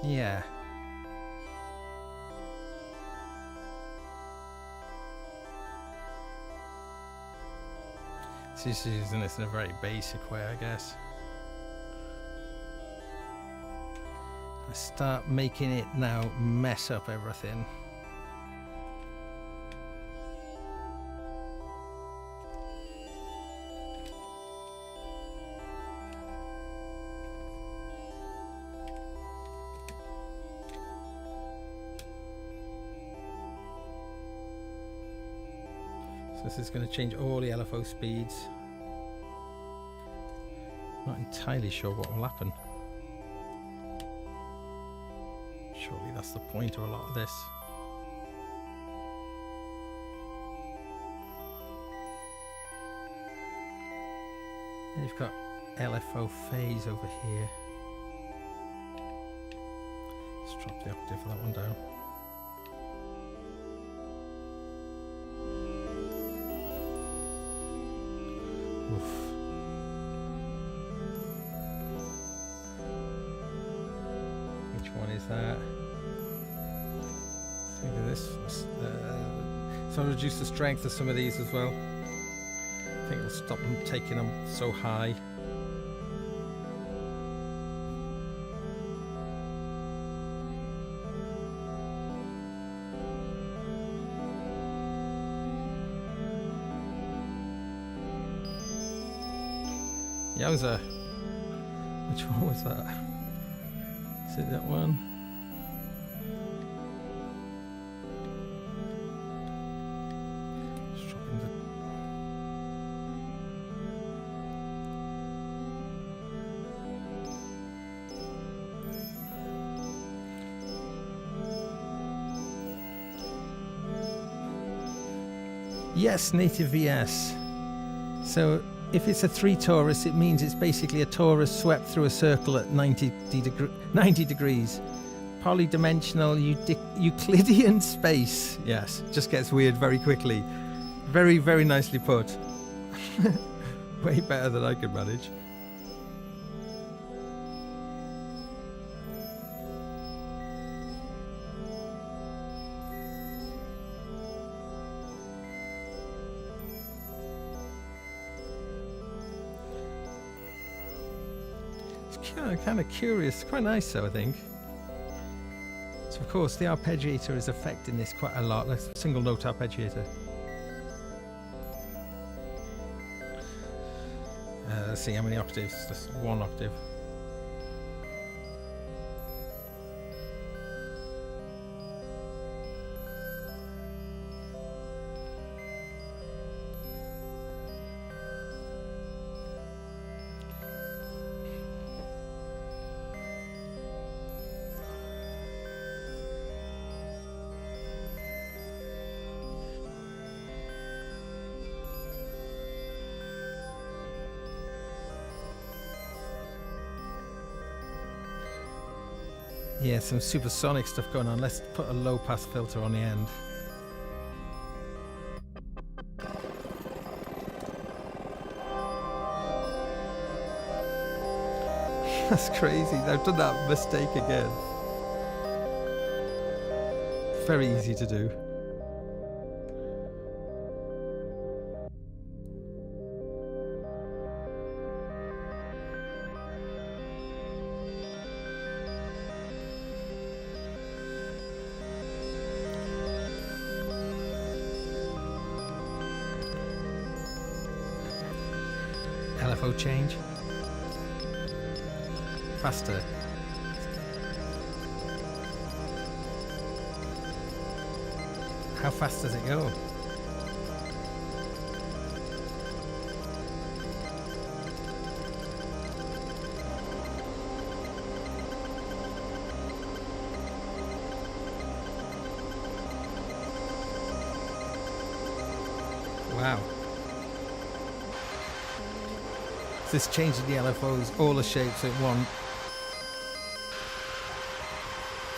Yeah. So just using this in a very basic way, I guess. I start making it now mess up everything. This is going to change all the LFO speeds. Not entirely sure what will happen. Surely that's the point of a lot of this. And you've got LFO phase over here. Let's drop the octave for that one down. Which one is that? Think of this. So I'll reduce the strength of some of these as well. I think it'll stop them taking them so high. Yowza. Which one was that? Is it that one? Just dropping the... Yes, native VS. So if it's a 3 torus, it means it's basically a torus swept through a circle at 90 degrees. Polydimensional Euclidean space. Yes, just gets weird very quickly. Very, very nicely put. Way better than I could manage. Kind of curious, quite nice though, I think. So of course the arpeggiator is affecting this quite a lot. Let's single note arpeggiator. Let's see how many octaves. Just 1 octave. Yeah, some supersonic stuff going on. Let's put a low pass filter on the end. That's crazy. I've done that mistake again. Very easy to do. LFO change. Faster. How fast does it go? Wow. So this changing the LFOs, all the shapes at one.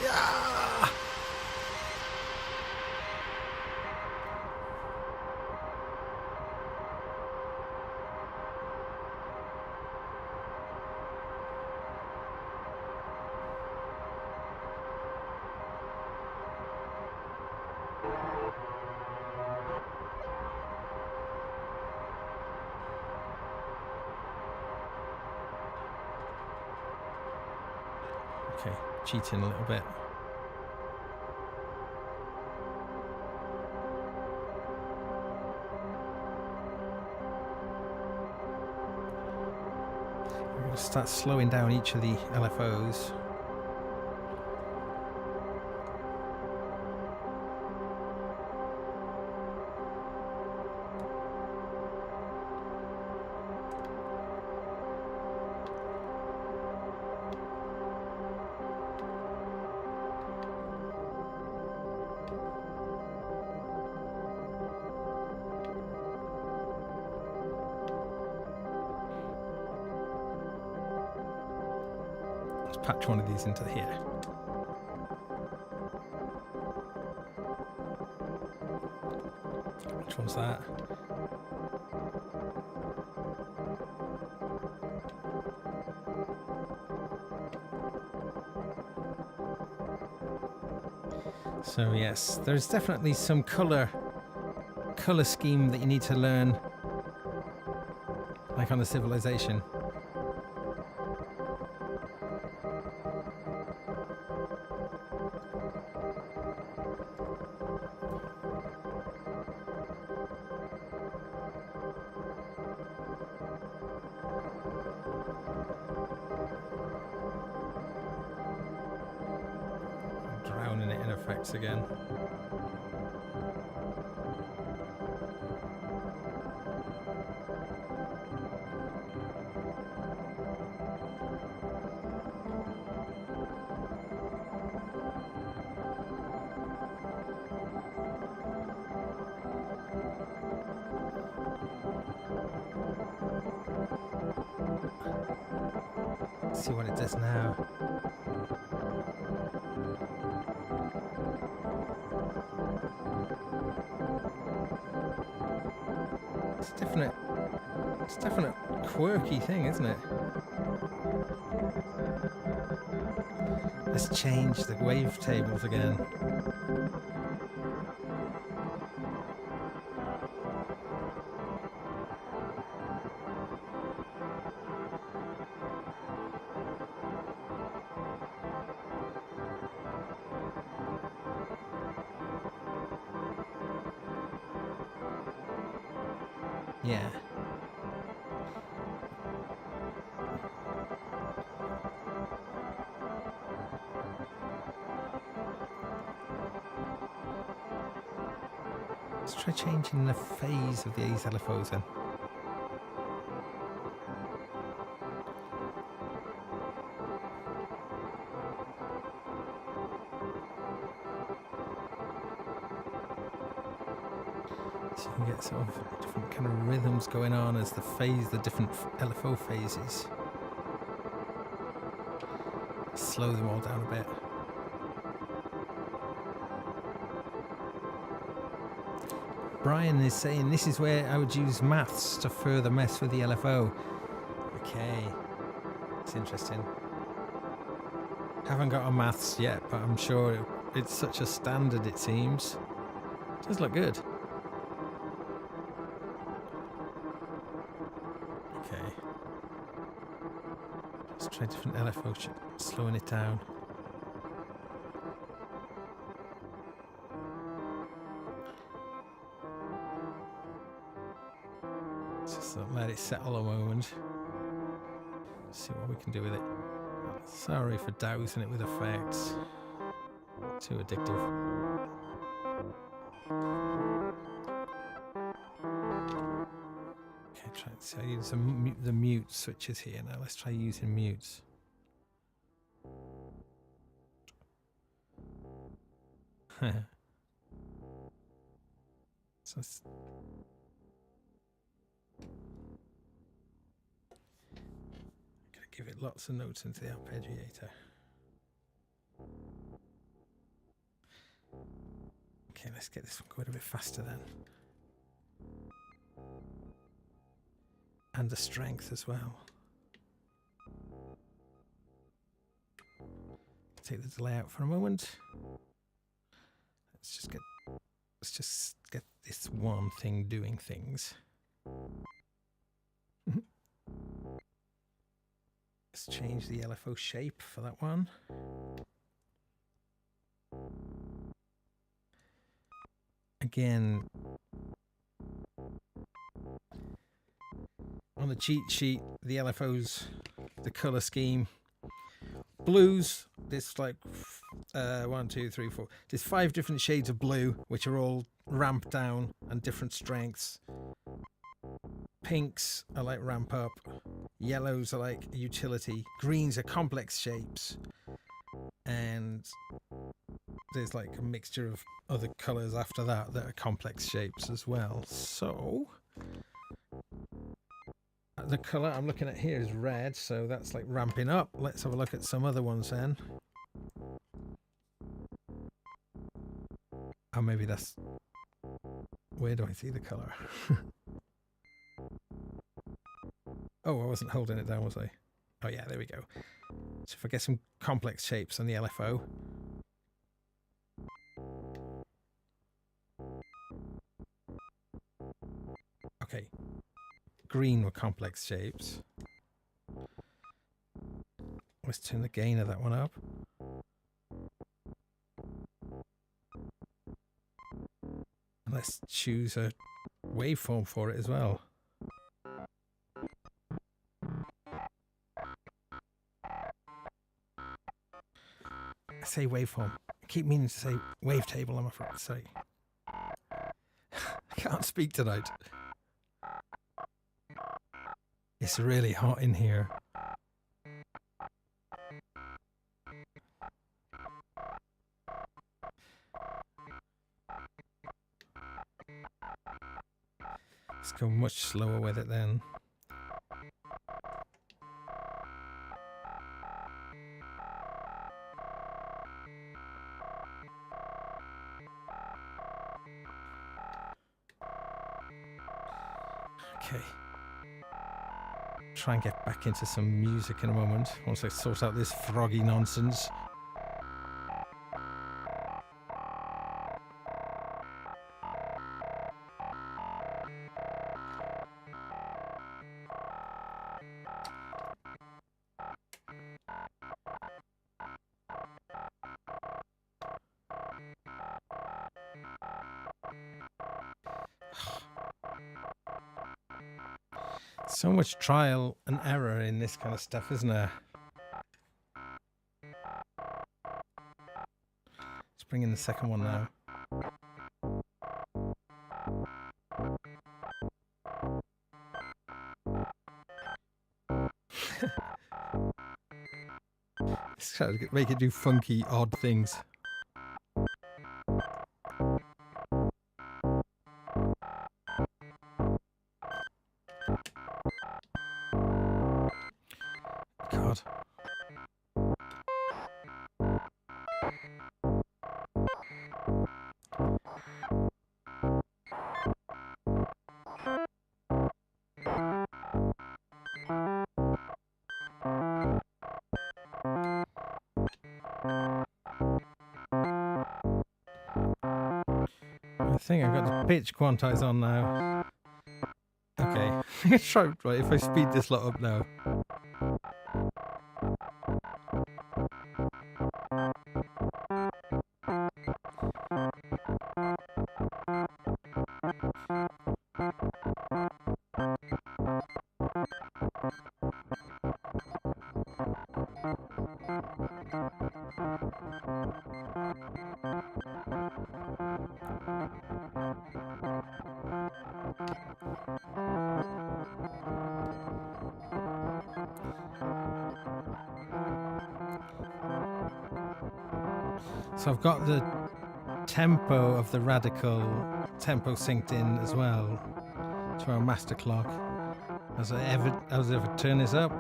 Yeah! Okay, cheating a little bit. We're going to start slowing down each of the LFOs. Patch one of these into here. Which one's that? So yes, there's definitely some color scheme that you need to learn, like on the Civilization. Drowning it in effects again. Let's see what it does now. It's definite quirky thing, isn't it? Let's change the wavetables again. Yeah. Let's try changing the phase of these LFOs then. So you can get sort of different kind of rhythms going on as the different LFO phases. Slow them all down a bit. Brian is saying this is where I would use maths to further mess with the LFO. Okay, it's interesting. Haven't got on maths yet, but I'm sure it's such a standard, it seems. It does look good. Okay. Let's try different LFO, slowing it down. Just let it settle a moment. See what we can do with it. Sorry for dousing it with effects. Too addictive. Okay, try and see. I use the mute switches here now. Let's try using mutes. So give it lots of notes into the arpeggiator. Okay, let's get this one going a bit faster then. And the strength as well. Take the delay out for a moment. Let's just get this one thing doing things. Let's change the LFO shape for that one. Again, on the cheat sheet, the LFOs, the color scheme, blues, there's like 1, 2, 3, 4. There's 5 different shades of blue, which are all ramped down and different strengths. Pinks are like ramp up. Yellows are like utility. Greens are complex shapes. And there's like a mixture of other colors after that that are complex shapes as well. So the color I'm looking at here is red, so that's like ramping up. Let's have a look at some other ones then. Oh, maybe that's... Where do I see the color? Oh, I wasn't holding it down, was I? Oh yeah, there we go. So if I get some complex shapes on the LFO. Okay. Green were complex shapes. Let's turn the gain of that one up. And let's choose a waveform for it as well. I say waveform. I keep meaning to say wavetable, I'm afraid. Sorry. I can't speak tonight. It's really hot in here. Let's go much slower with it then. Okay. Try and get back into some music in a moment once I sort out this froggy nonsense. So much trial and error in this kind of stuff, isn't there? Let's bring in the second one now. Let's try to make it do funky, odd things. God. I think I've got the pitch quantize on now. Okay, let's try, right, if I speed this lot up now. So I've got the tempo of the Radikal tempo synced in as well to our master clock. As I ever turn this up.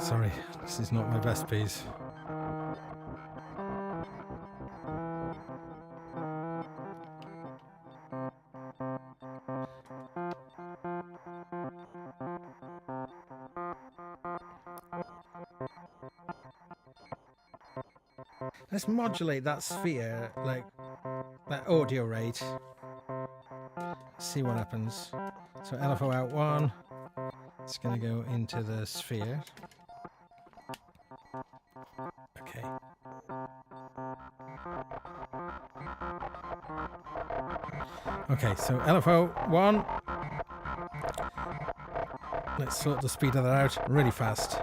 Sorry, this is not my best piece. Let's modulate that sphere, like that audio rate. See what happens. So LFO out 1. It's going to go into the sphere. Okay. Okay, so LFO 1. Let's sort the speed of that out really fast.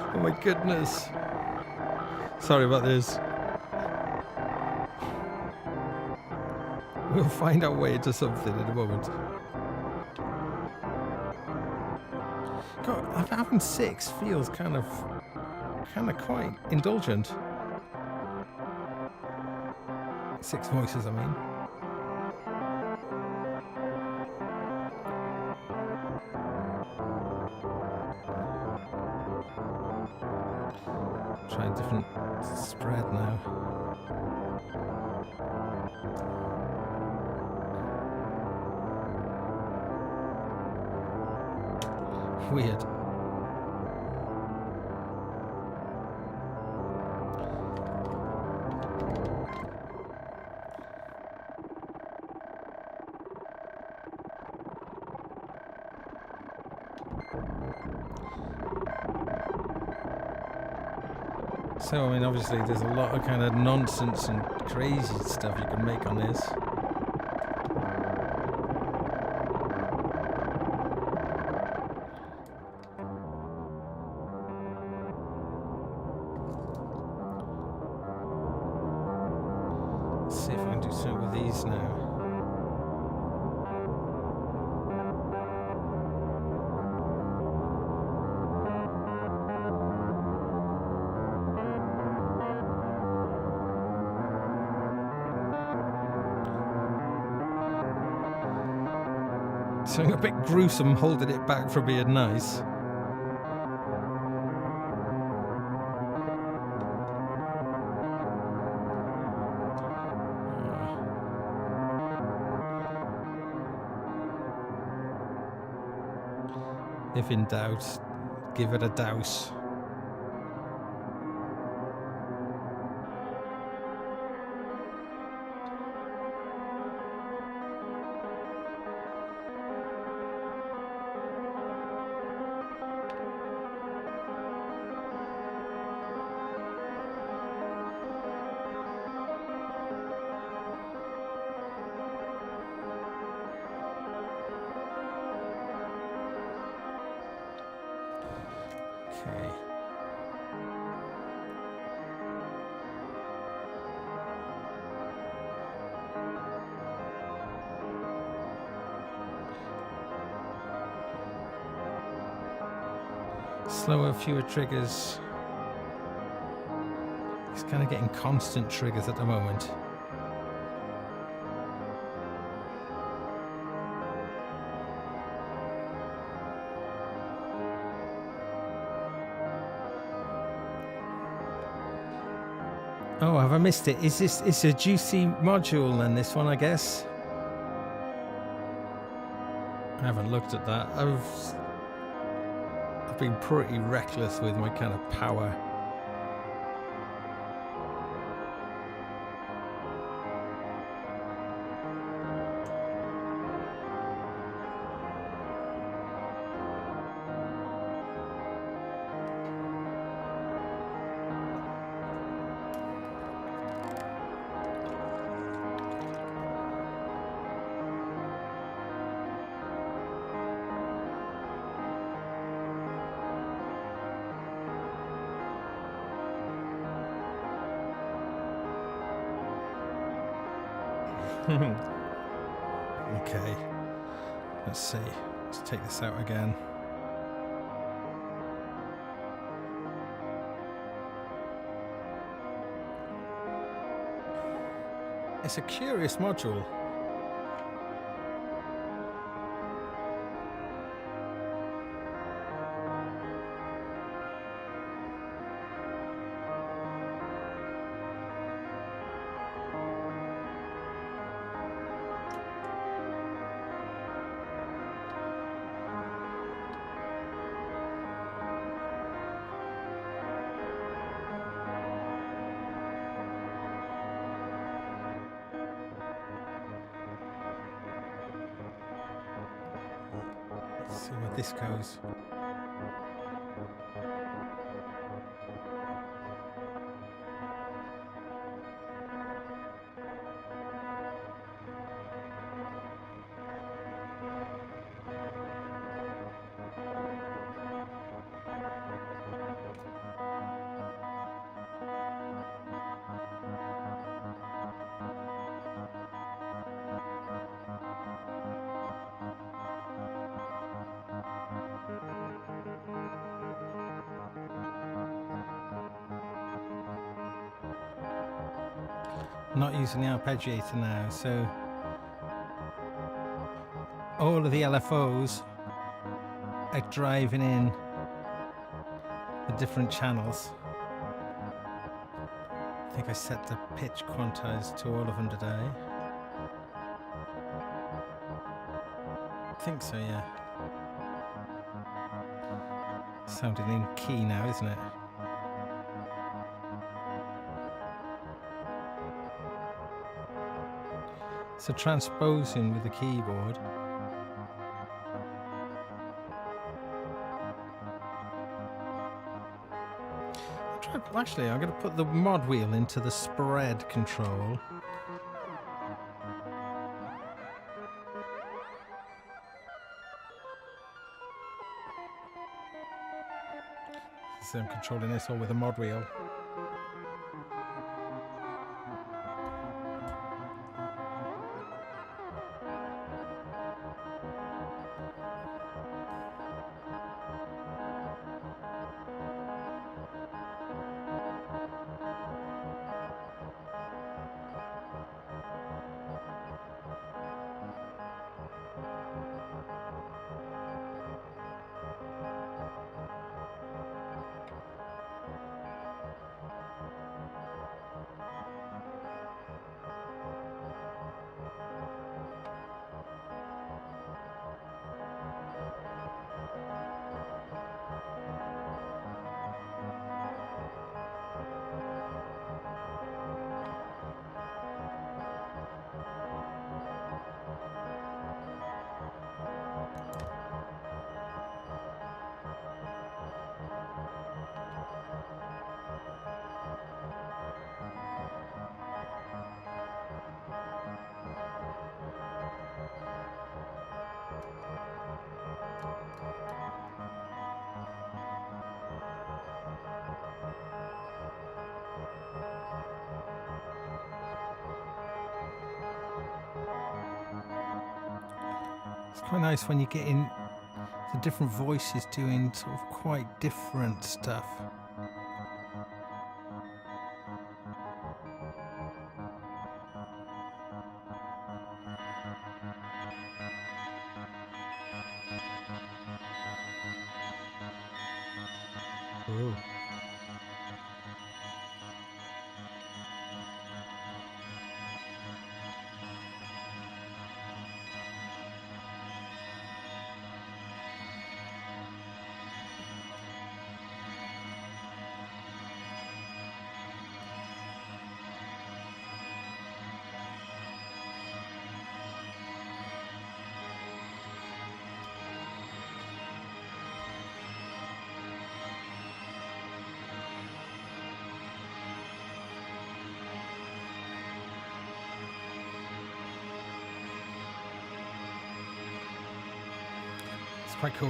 Oh my goodness. Sorry about this. We'll find our way to something in a moment. God, having 6 feels kind of quite indulgent. 6 voices, I mean. Try a different spread now. Weird. So, I mean, obviously there's a lot of kind of nonsense and crazy stuff you can make on this. Let's see if I can do something with these now. Something a bit gruesome holding it back from being nice. If in doubt, give it a douse. Okay. Slower, fewer triggers. He's kind of getting constant triggers at the moment. Oh, have I missed it? Is this? It's a juicy module then, this one, I guess. I haven't looked at that. I've been pretty reckless with my kind of power. Okay, let's see. Let's take this out again. It's a curious module. Let's see where this goes. Not using the arpeggiator now, so all of the LFOs are driving in the different channels. I think I set the pitch quantized to all of them today. I think so, yeah. Sounding in key now, isn't it? So transposing with the keyboard. Actually, I'm going to put the mod wheel into the spread control. So I'm controlling this all with a mod wheel. It's quite nice when you get in the different voices doing sort of quite different stuff. Ooh. It's quite cool.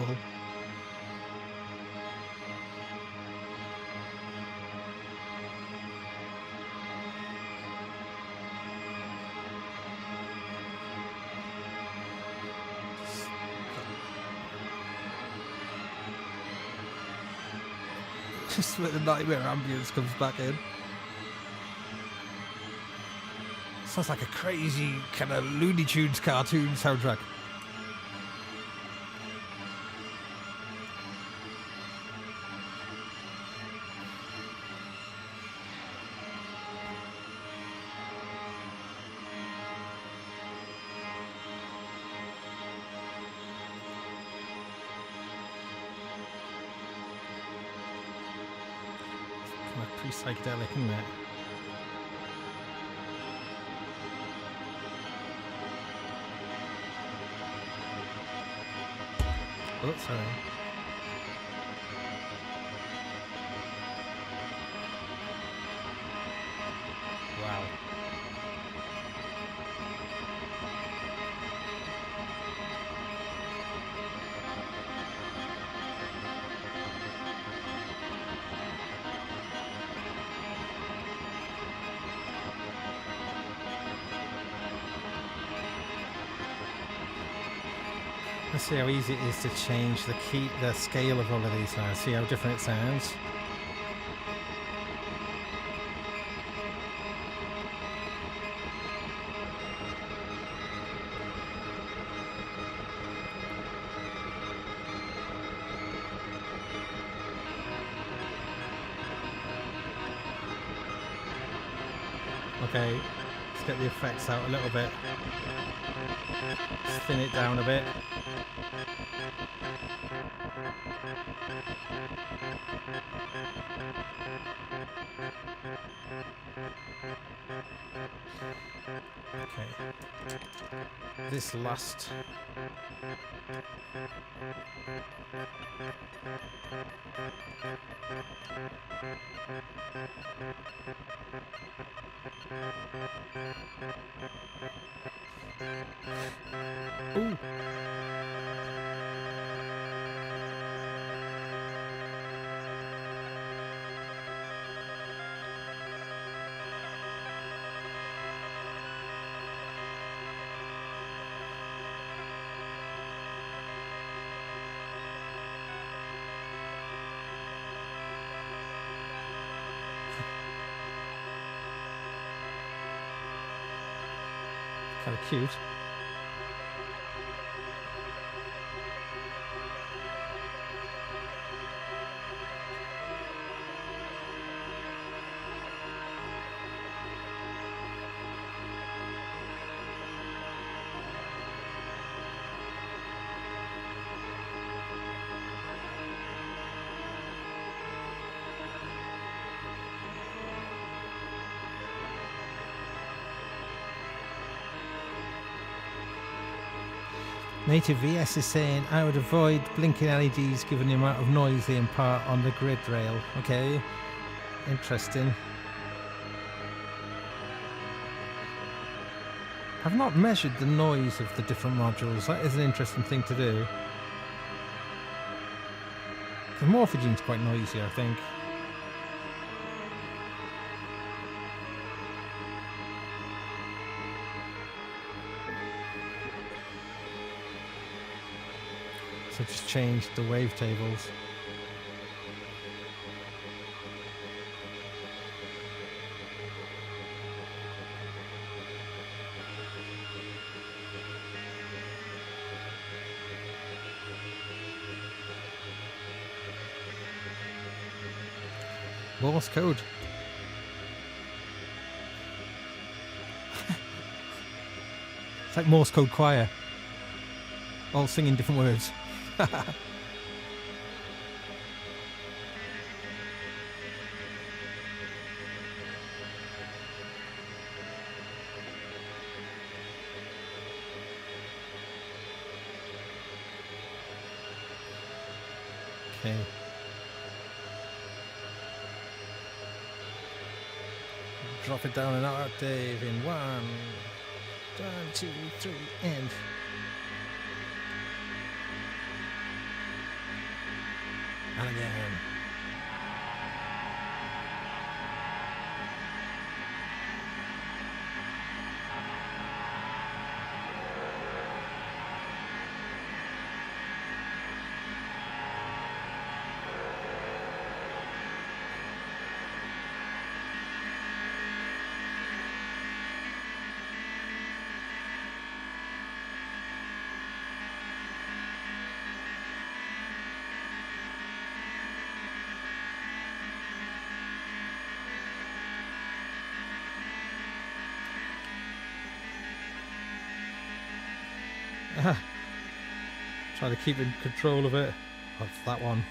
Just where the nightmare ambience comes back in. Sounds like a crazy kind of Looney Tunes cartoon soundtrack. Kind of pre-psychedelic, isn't it? Oh, sorry. Wow. Let's see how easy it is to change the scale of all of these now. See how different it sounds. Okay, let's get the effects out a little bit. Let's thin it down a bit. Okay, this last ooh. Kind of cute. Native VS is saying, I would avoid blinking LEDs given the amount of noise they impart on the grid rail. Okay, interesting. I've not measured the noise of the different modules. That is an interesting thing to do. The Morphogene's quite noisy, I think. So just change the wavetables. Morse code. It's like Morse code choir. All singing different words. Okay. Drop it down an octave in 1, 2, 3, and again. Try to keep in control of it. That's that one.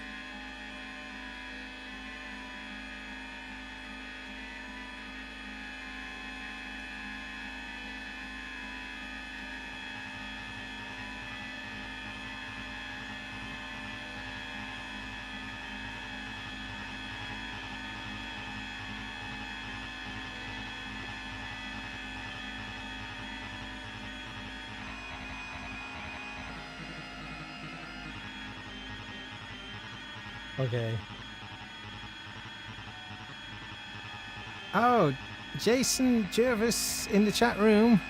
Okay. Oh, Jason Jervis in the chat room.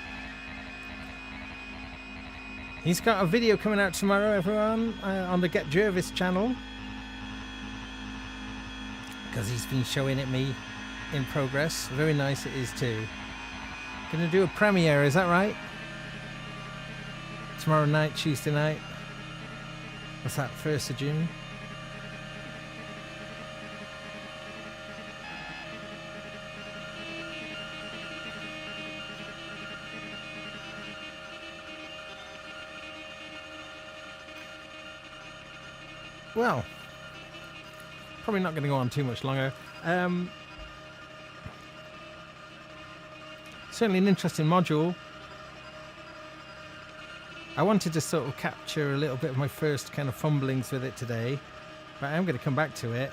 He's got a video coming out tomorrow, everyone, on the Get Jervis channel. Because he's been showing it me in progress. Very nice it is too. Gonna do a premiere, is that right? Tomorrow night, Tuesday night. What's that, 1st of June? Well, probably not going to go on too much longer. Certainly an interesting module. I wanted to sort of capture a little bit of my first kind of fumblings with it today, but I'm going to come back to it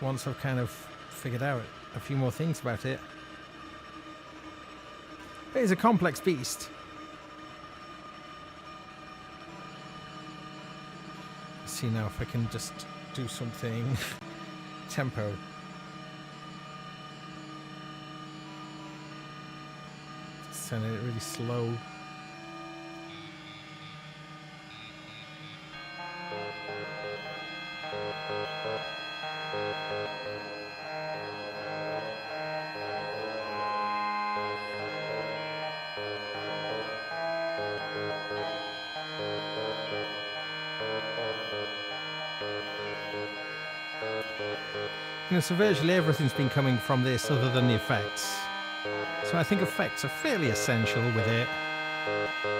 once I've kind of figured out a few more things about it. It is a complex beast. See now if I can just do something tempo. Sending it really slow. You know, so virtually everything's been coming from this other than the effects. So I think effects are fairly essential with it.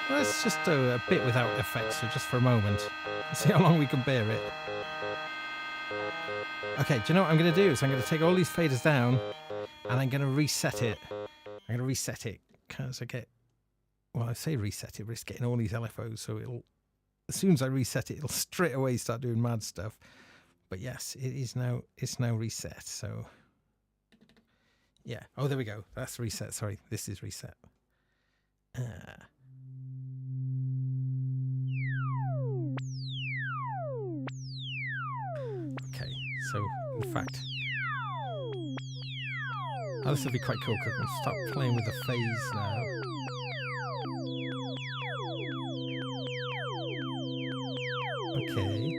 Let's just do a bit without effects for just for a moment. See how long we can bear it. Okay, do you know what I'm going to do? Is I'm going to take all these faders down and I'm going to reset it. I'm going to reset it because I get, well, I say reset it, but it's getting all these LFOs, so it'll, as soon as I reset it, it'll straight away start doing mad stuff. But yes, it is now, it's now reset, so yeah. Oh, there we go. That's reset. Sorry, this is reset. Okay, so in fact, oh, this will be quite cool because I'll start playing with the phase now. Okay.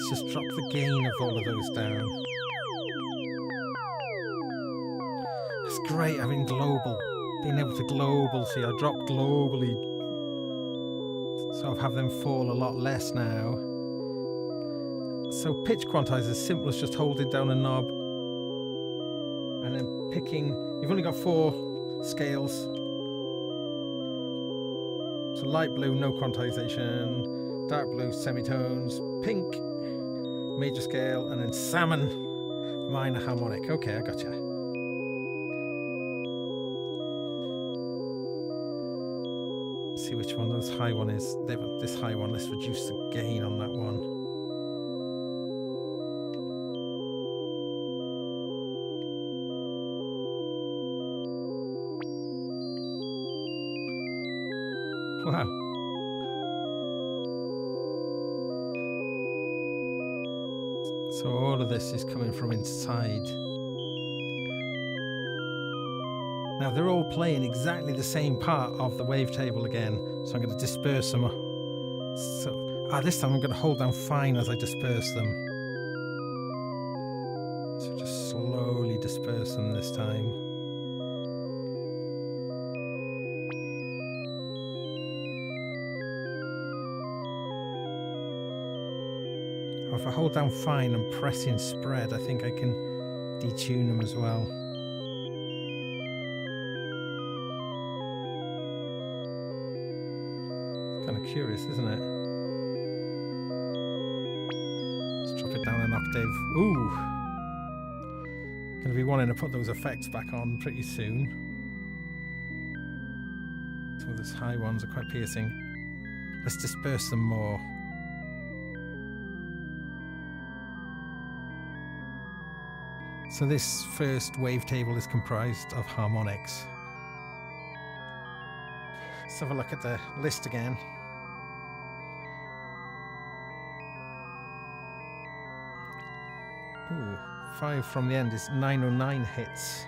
Just drop the gain of all of those down. It's great having global, being able to global. See, I dropped globally, so I have them fall a lot less now. So pitch quantize is simple as just holding down a knob and then picking. You've only got 4 scales. So light blue, no quantization, dark blue, semitones, pink, major scale, and then salmon, minor harmonic. Okay, I gotcha. See which one those high one is. This high one, let's reduce the gain on that one. Wow. So all of this is coming from inside. Now they're all playing exactly the same part of the wavetable again. So I'm going to disperse them. So this time I'm going to hold down fine as I disperse them. So just slowly disperse them this time. If I hold down fine and press in spread, I think I can detune them as well. kind of curious, isn't it? Let's drop it down an octave. Ooh. Gonna be wanting to put those effects back on pretty soon. Some of those high ones are quite piercing. Let's disperse them more. So this first wavetable is comprised of harmonics. Let's have a look at the list again. Ooh, 5 from the end is 909 hits.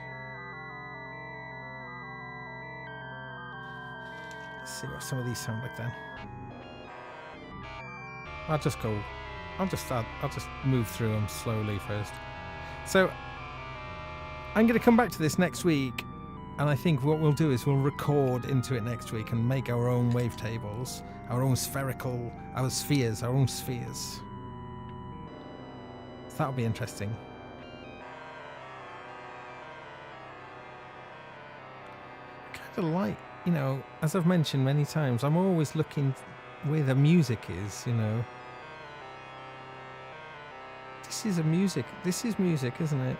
Let's see what some of these sound like then. I'll just move through them slowly first. So I'm going to come back to this next week, and I think what we'll do is we'll record into it next week and make our own wavetables, our own spherical, our own spheres. So that'll be interesting. I kind of like, you know, as I've mentioned many times, I'm always looking where the music is, you know. This is music, isn't it?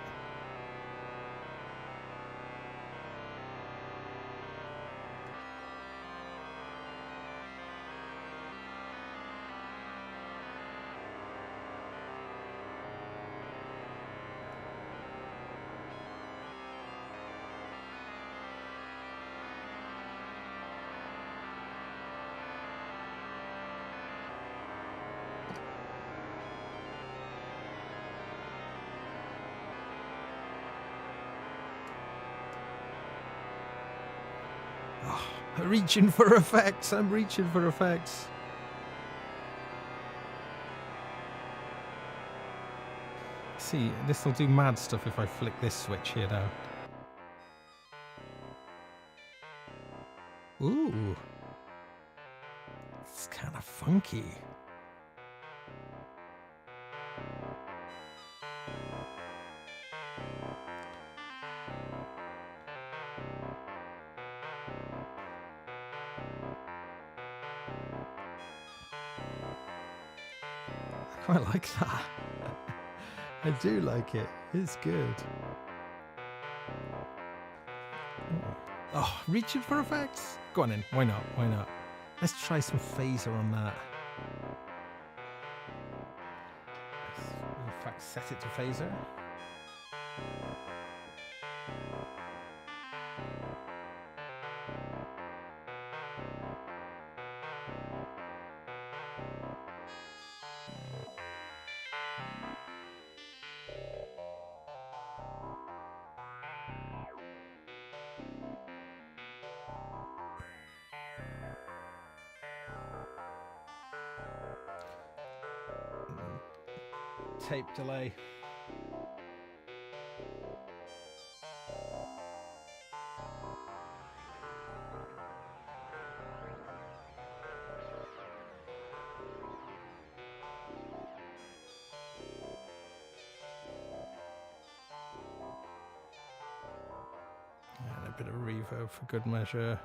I'm reaching for effects. I'm reaching for effects. See, this will do mad stuff if I flick this switch here now. Ooh. It's kind of funky. I quite like that. I do like it. It's good. Oh, reaching for effects? Go on in. Why not? Why not? Let's try some phaser on that. Let's, in fact, set it to phaser. Tape delay. And a bit of reverb for good measure.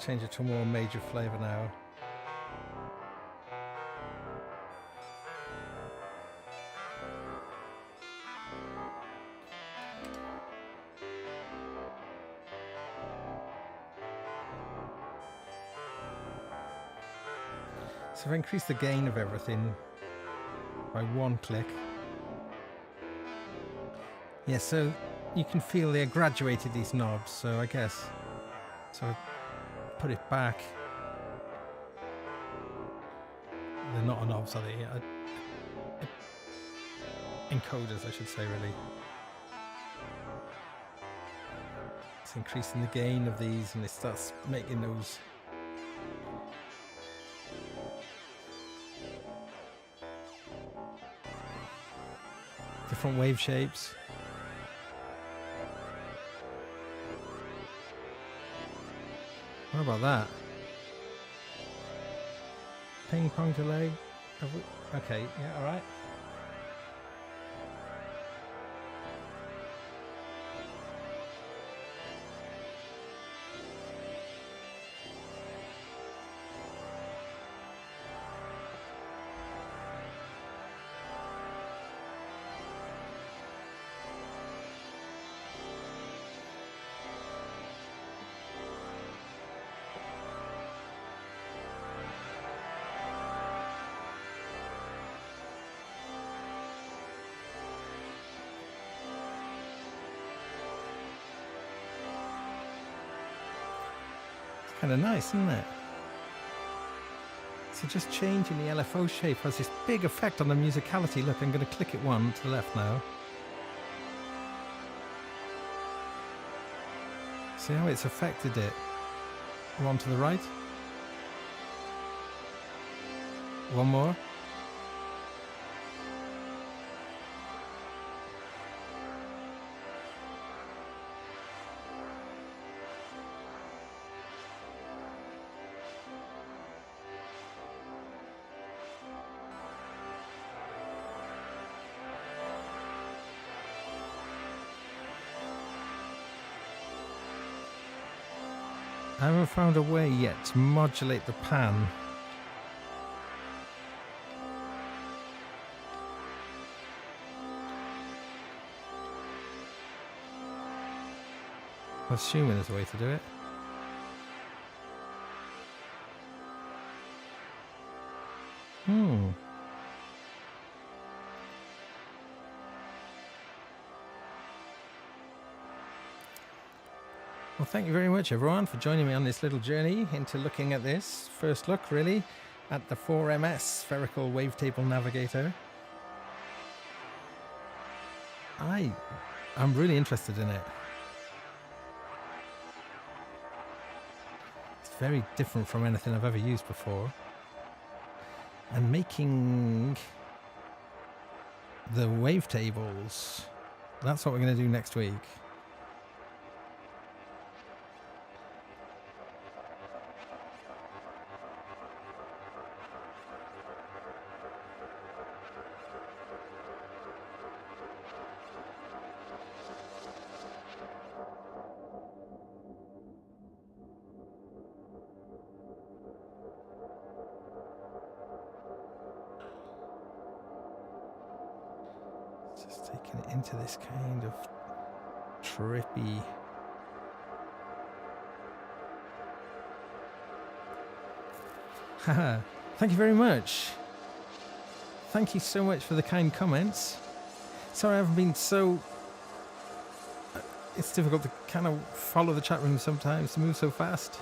Change it to a more major flavor now. So if I increase the gain of everything by one click. Yeah, so you can feel they're graduated, these knobs, so I guess. So put it back. They're not knobs, are they? Encoders, I should say, really. It's increasing the gain of these, and it starts making those different wave shapes. What about that? Ping pong delay. Okay, yeah, all right. Kind of nice, isn't it? So just changing the LFO shape has this big effect on the musicality. Look, I'm going to click it one to the left now. See how it's affected it? One to the right. One more. I haven't found a way yet to modulate the pan. I'm assuming there's a way to do it. Well, thank you very much, everyone, for joining me on this little journey into looking at this. First look, really, at the 4MS Spherical Wavetable Navigator. I'm really interested in it. It's very different from anything I've ever used before. And making the wavetables, that's what we're going to do next week. Just taking it into this kind of trippy. Haha, thank you very much. Thank you so much for the kind comments. Sorry I haven't been so... It's difficult to kind of follow the chat room sometimes, to move so fast.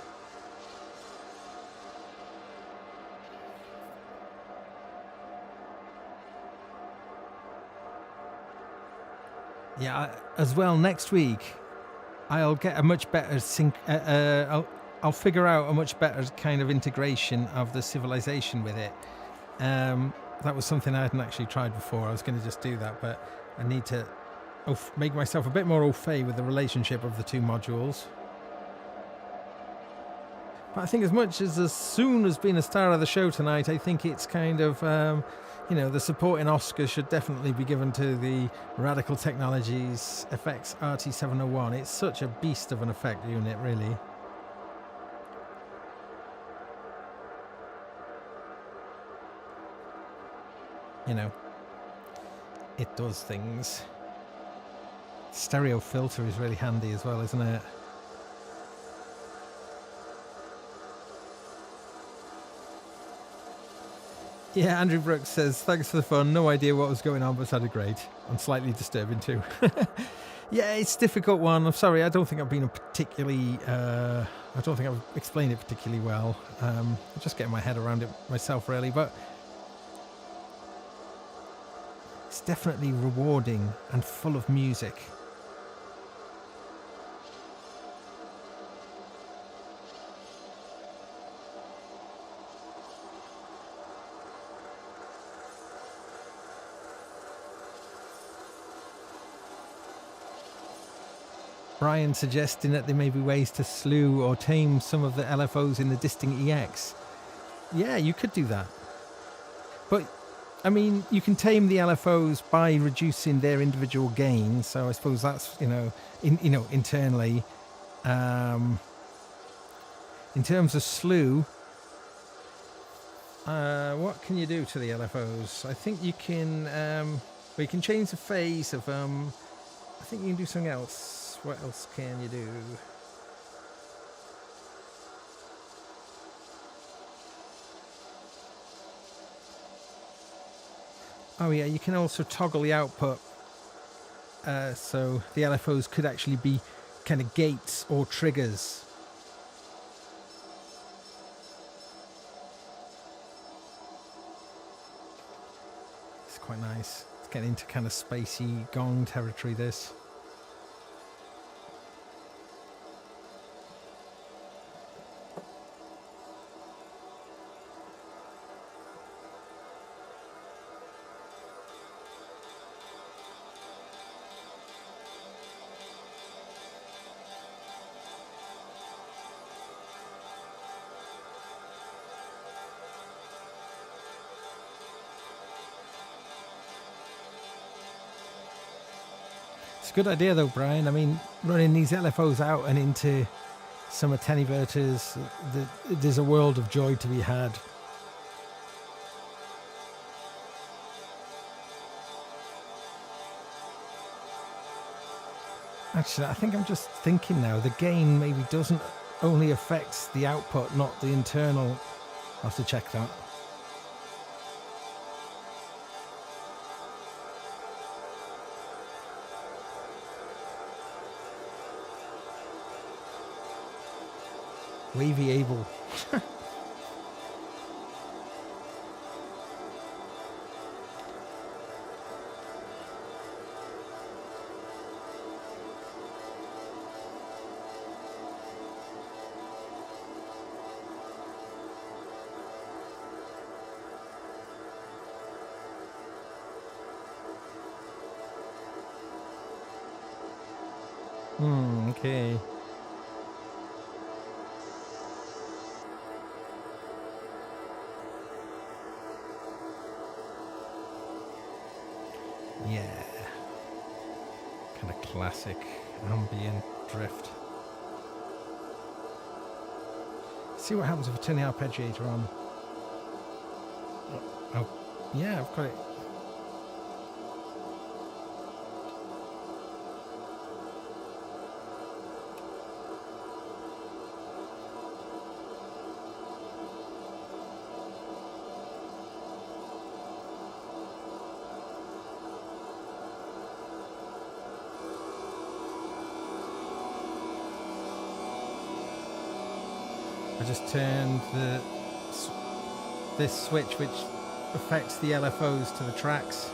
Yeah, as well, next week I'll get a much better sync. I'll figure out a much better kind of integration of the civilization with it. That was something I hadn't actually tried before. I was going to just do that, but I need to make myself a bit more au fait with the relationship of the two modules. But I think as soon as being a star of the show tonight, I think it's kind of... you know, the supporting Oscar should definitely be given to the Radikal Technologies Effects RT701. It's such a beast of an effect unit, really. You know, it does things. Stereo filter is really handy as well, isn't it? Yeah, Andrew Brooks says, thanks for the fun. No idea what was going on, but sounded great. And slightly disturbing too. Yeah, it's a difficult one. I'm sorry, I don't think I've been a particularly... I don't think I've explained it particularly well. I'm just getting my head around it myself, really. But it's definitely rewarding and full of music. Brian suggesting that there may be ways to slew or tame some of the LFOs in the Distinct EX. Yeah, you could do that. But, I mean, you can tame the LFOs by reducing their individual gain. So I suppose that's, internally. In terms of slew, what can you do to the LFOs? I think you can, you can change the phase of, I think you can do something else. What else can you do? Oh yeah, you can also toggle the output. So the LFOs could actually be kind of gates or triggers. It's quite nice. It's getting into kind of spacey gong territory, this. It's a good idea though, Brian. I mean, running these LFOs out and into some attenuators, there's a world of joy to be had. Actually, I think I'm just thinking now, the gain maybe doesn't only affect the output, not the internal. I'll have to check that. Waveable. Okay. Yeah. Kind of classic ambient drift. See what happens if I turn the arpeggiator on. Oh, yeah, I've got it. I just turned this switch which affects the LFOs to the tracks.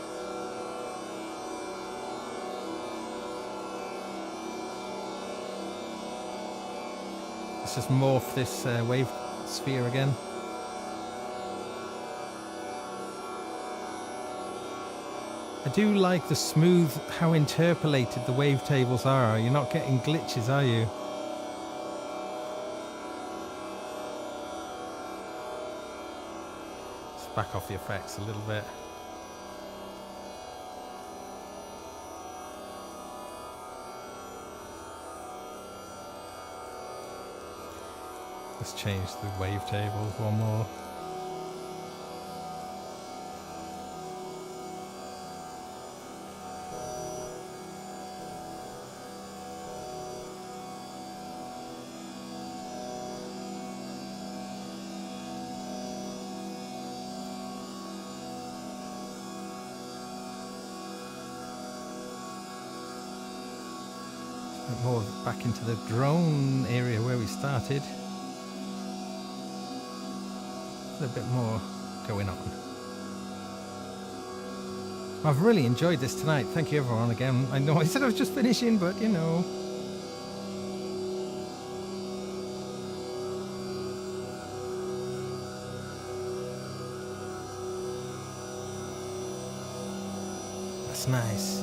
Let's just morph this wave sphere again. I do like the smooth, how interpolated the wavetables are. You're not getting glitches, are you? Back off the effects a little bit. Let's change the wavetables one more. More back into the drone area where we started. A bit more going on. I've really enjoyed this tonight. Thank you everyone again. I know I said I was just finishing, but you know. That's nice.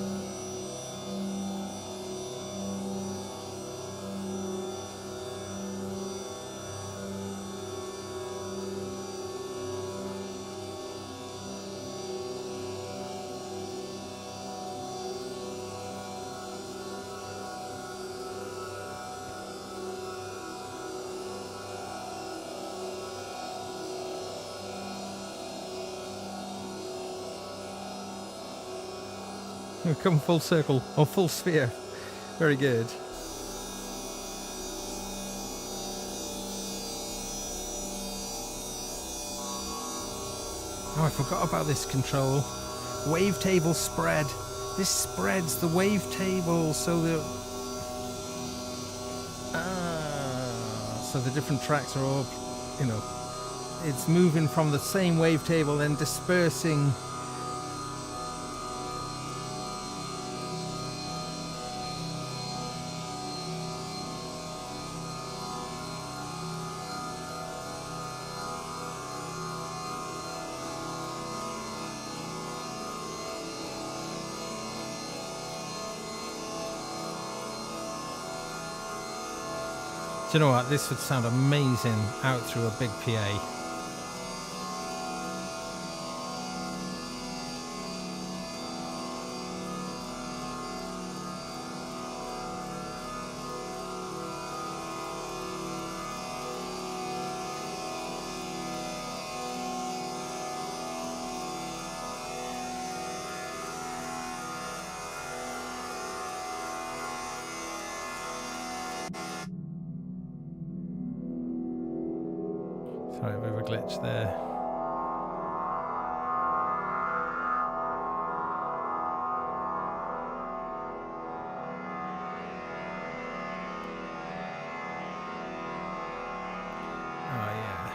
We've come full circle, or full sphere. Very good. Oh, I forgot about this control. Wavetable spread. This spreads the wavetable so the so the different tracks are all, you know, it's moving from the same wavetable and dispersing. Do you know what? This would sound amazing out through a big PA. Sorry, a bit of a glitch there. Oh yeah.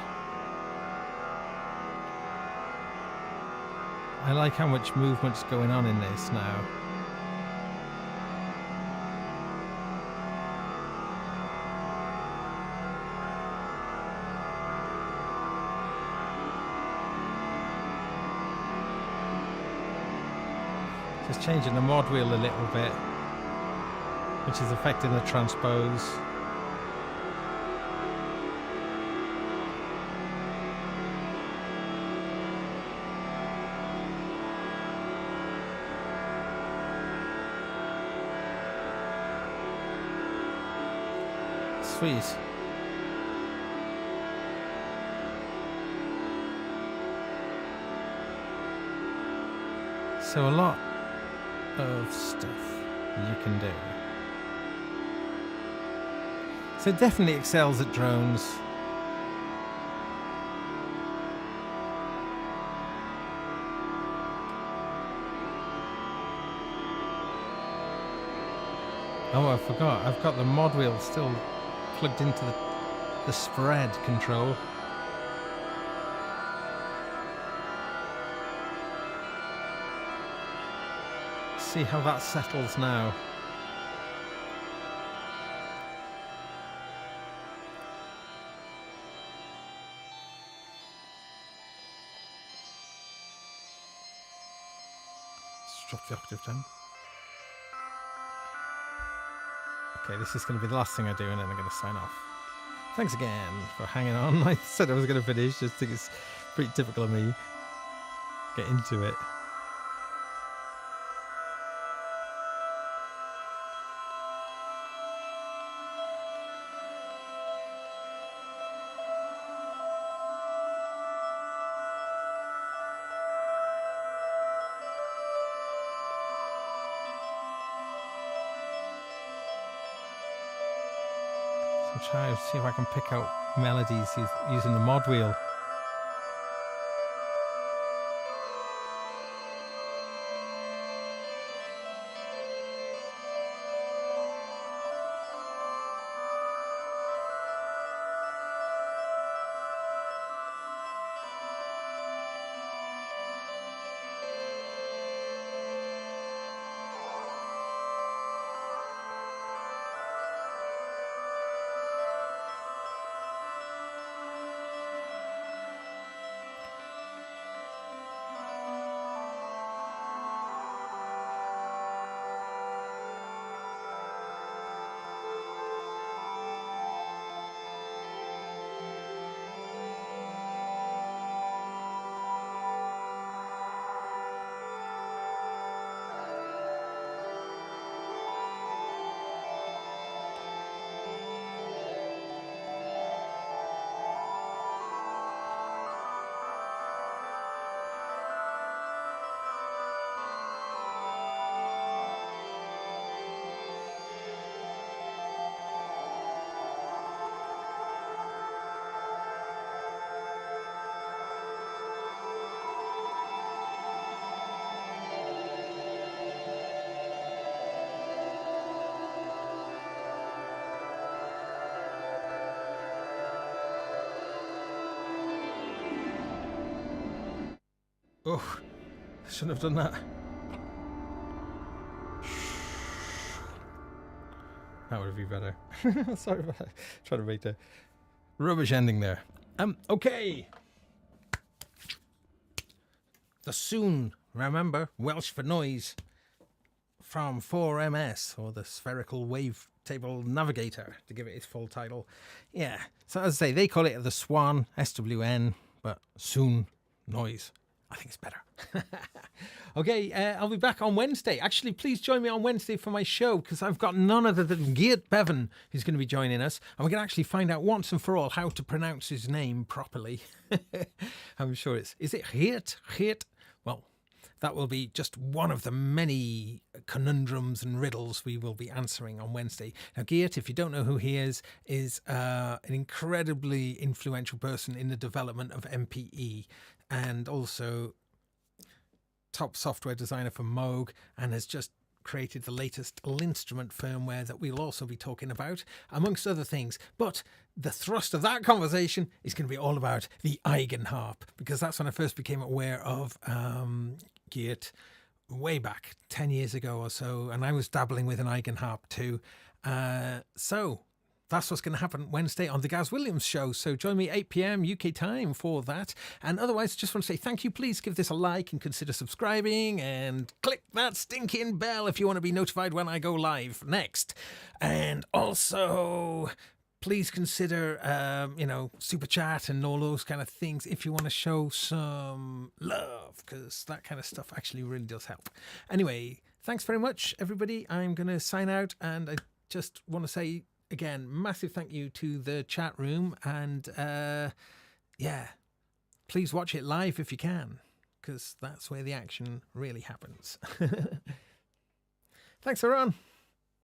I like how much movement's going on in this now. Just changing the mod wheel a little bit, which is affecting the transpose. Sweet. So a lot of stuff you can do. So it definitely excels at drones. Oh, I forgot. I've got the mod wheel still plugged into the spread control. See how that settles now. Let's drop the octave down. Okay, this is going to be the last thing I do, and then I'm going to sign off. Thanks again for hanging on. I said I was going to finish. I think it's pretty typical of me. Get into it. I'm trying to see if I can pick out melodies using the mod wheel. Oh, I shouldn't have done that. That would be better. Sorry about that. Trying to make the rubbish ending there. Okay. The SWN, remember, Welsh for noise, from 4MS, or the Spherical Wavetable Navigator, to give it its full title. Yeah, so as I say, they call it the SWN, SWN, but SWN, noise. I think it's better. Okay, I'll be back on Wednesday. Actually, please join me on Wednesday for my show, because I've got none other than Geert Bevan who's going to be joining us, and we're going to actually find out once and for all how to pronounce his name properly. I'm sure is it Geert? Geert? Well, that will be just one of the many conundrums and riddles we will be answering on Wednesday. Now, Geert, if you don't know who he is an incredibly influential person in the development of MPE, and also top software designer for Moog, and has just created the latest Linstrument firmware that we'll also be talking about, amongst other things. But the thrust of that conversation is going to be all about the eigenharp, because that's when I first became aware of Geert way back 10 years ago or so, and I was dabbling with an eigenharp too. So that's what's going to happen Wednesday on the Gaz Williams Show. So join me 8 p.m. UK time for that. And otherwise, just want to say thank you. Please give this a like and consider subscribing, and click that stinking bell if you want to be notified when I go live next. And also, please consider, super chat and all those kind of things if you want to show some love, because that kind of stuff actually really does help. Anyway, thanks very much, everybody. I'm going to sign out, and I just want to say, again, massive thank you to the chat room, and please watch it live if you can, because that's where the action really happens. Thanks, everyone.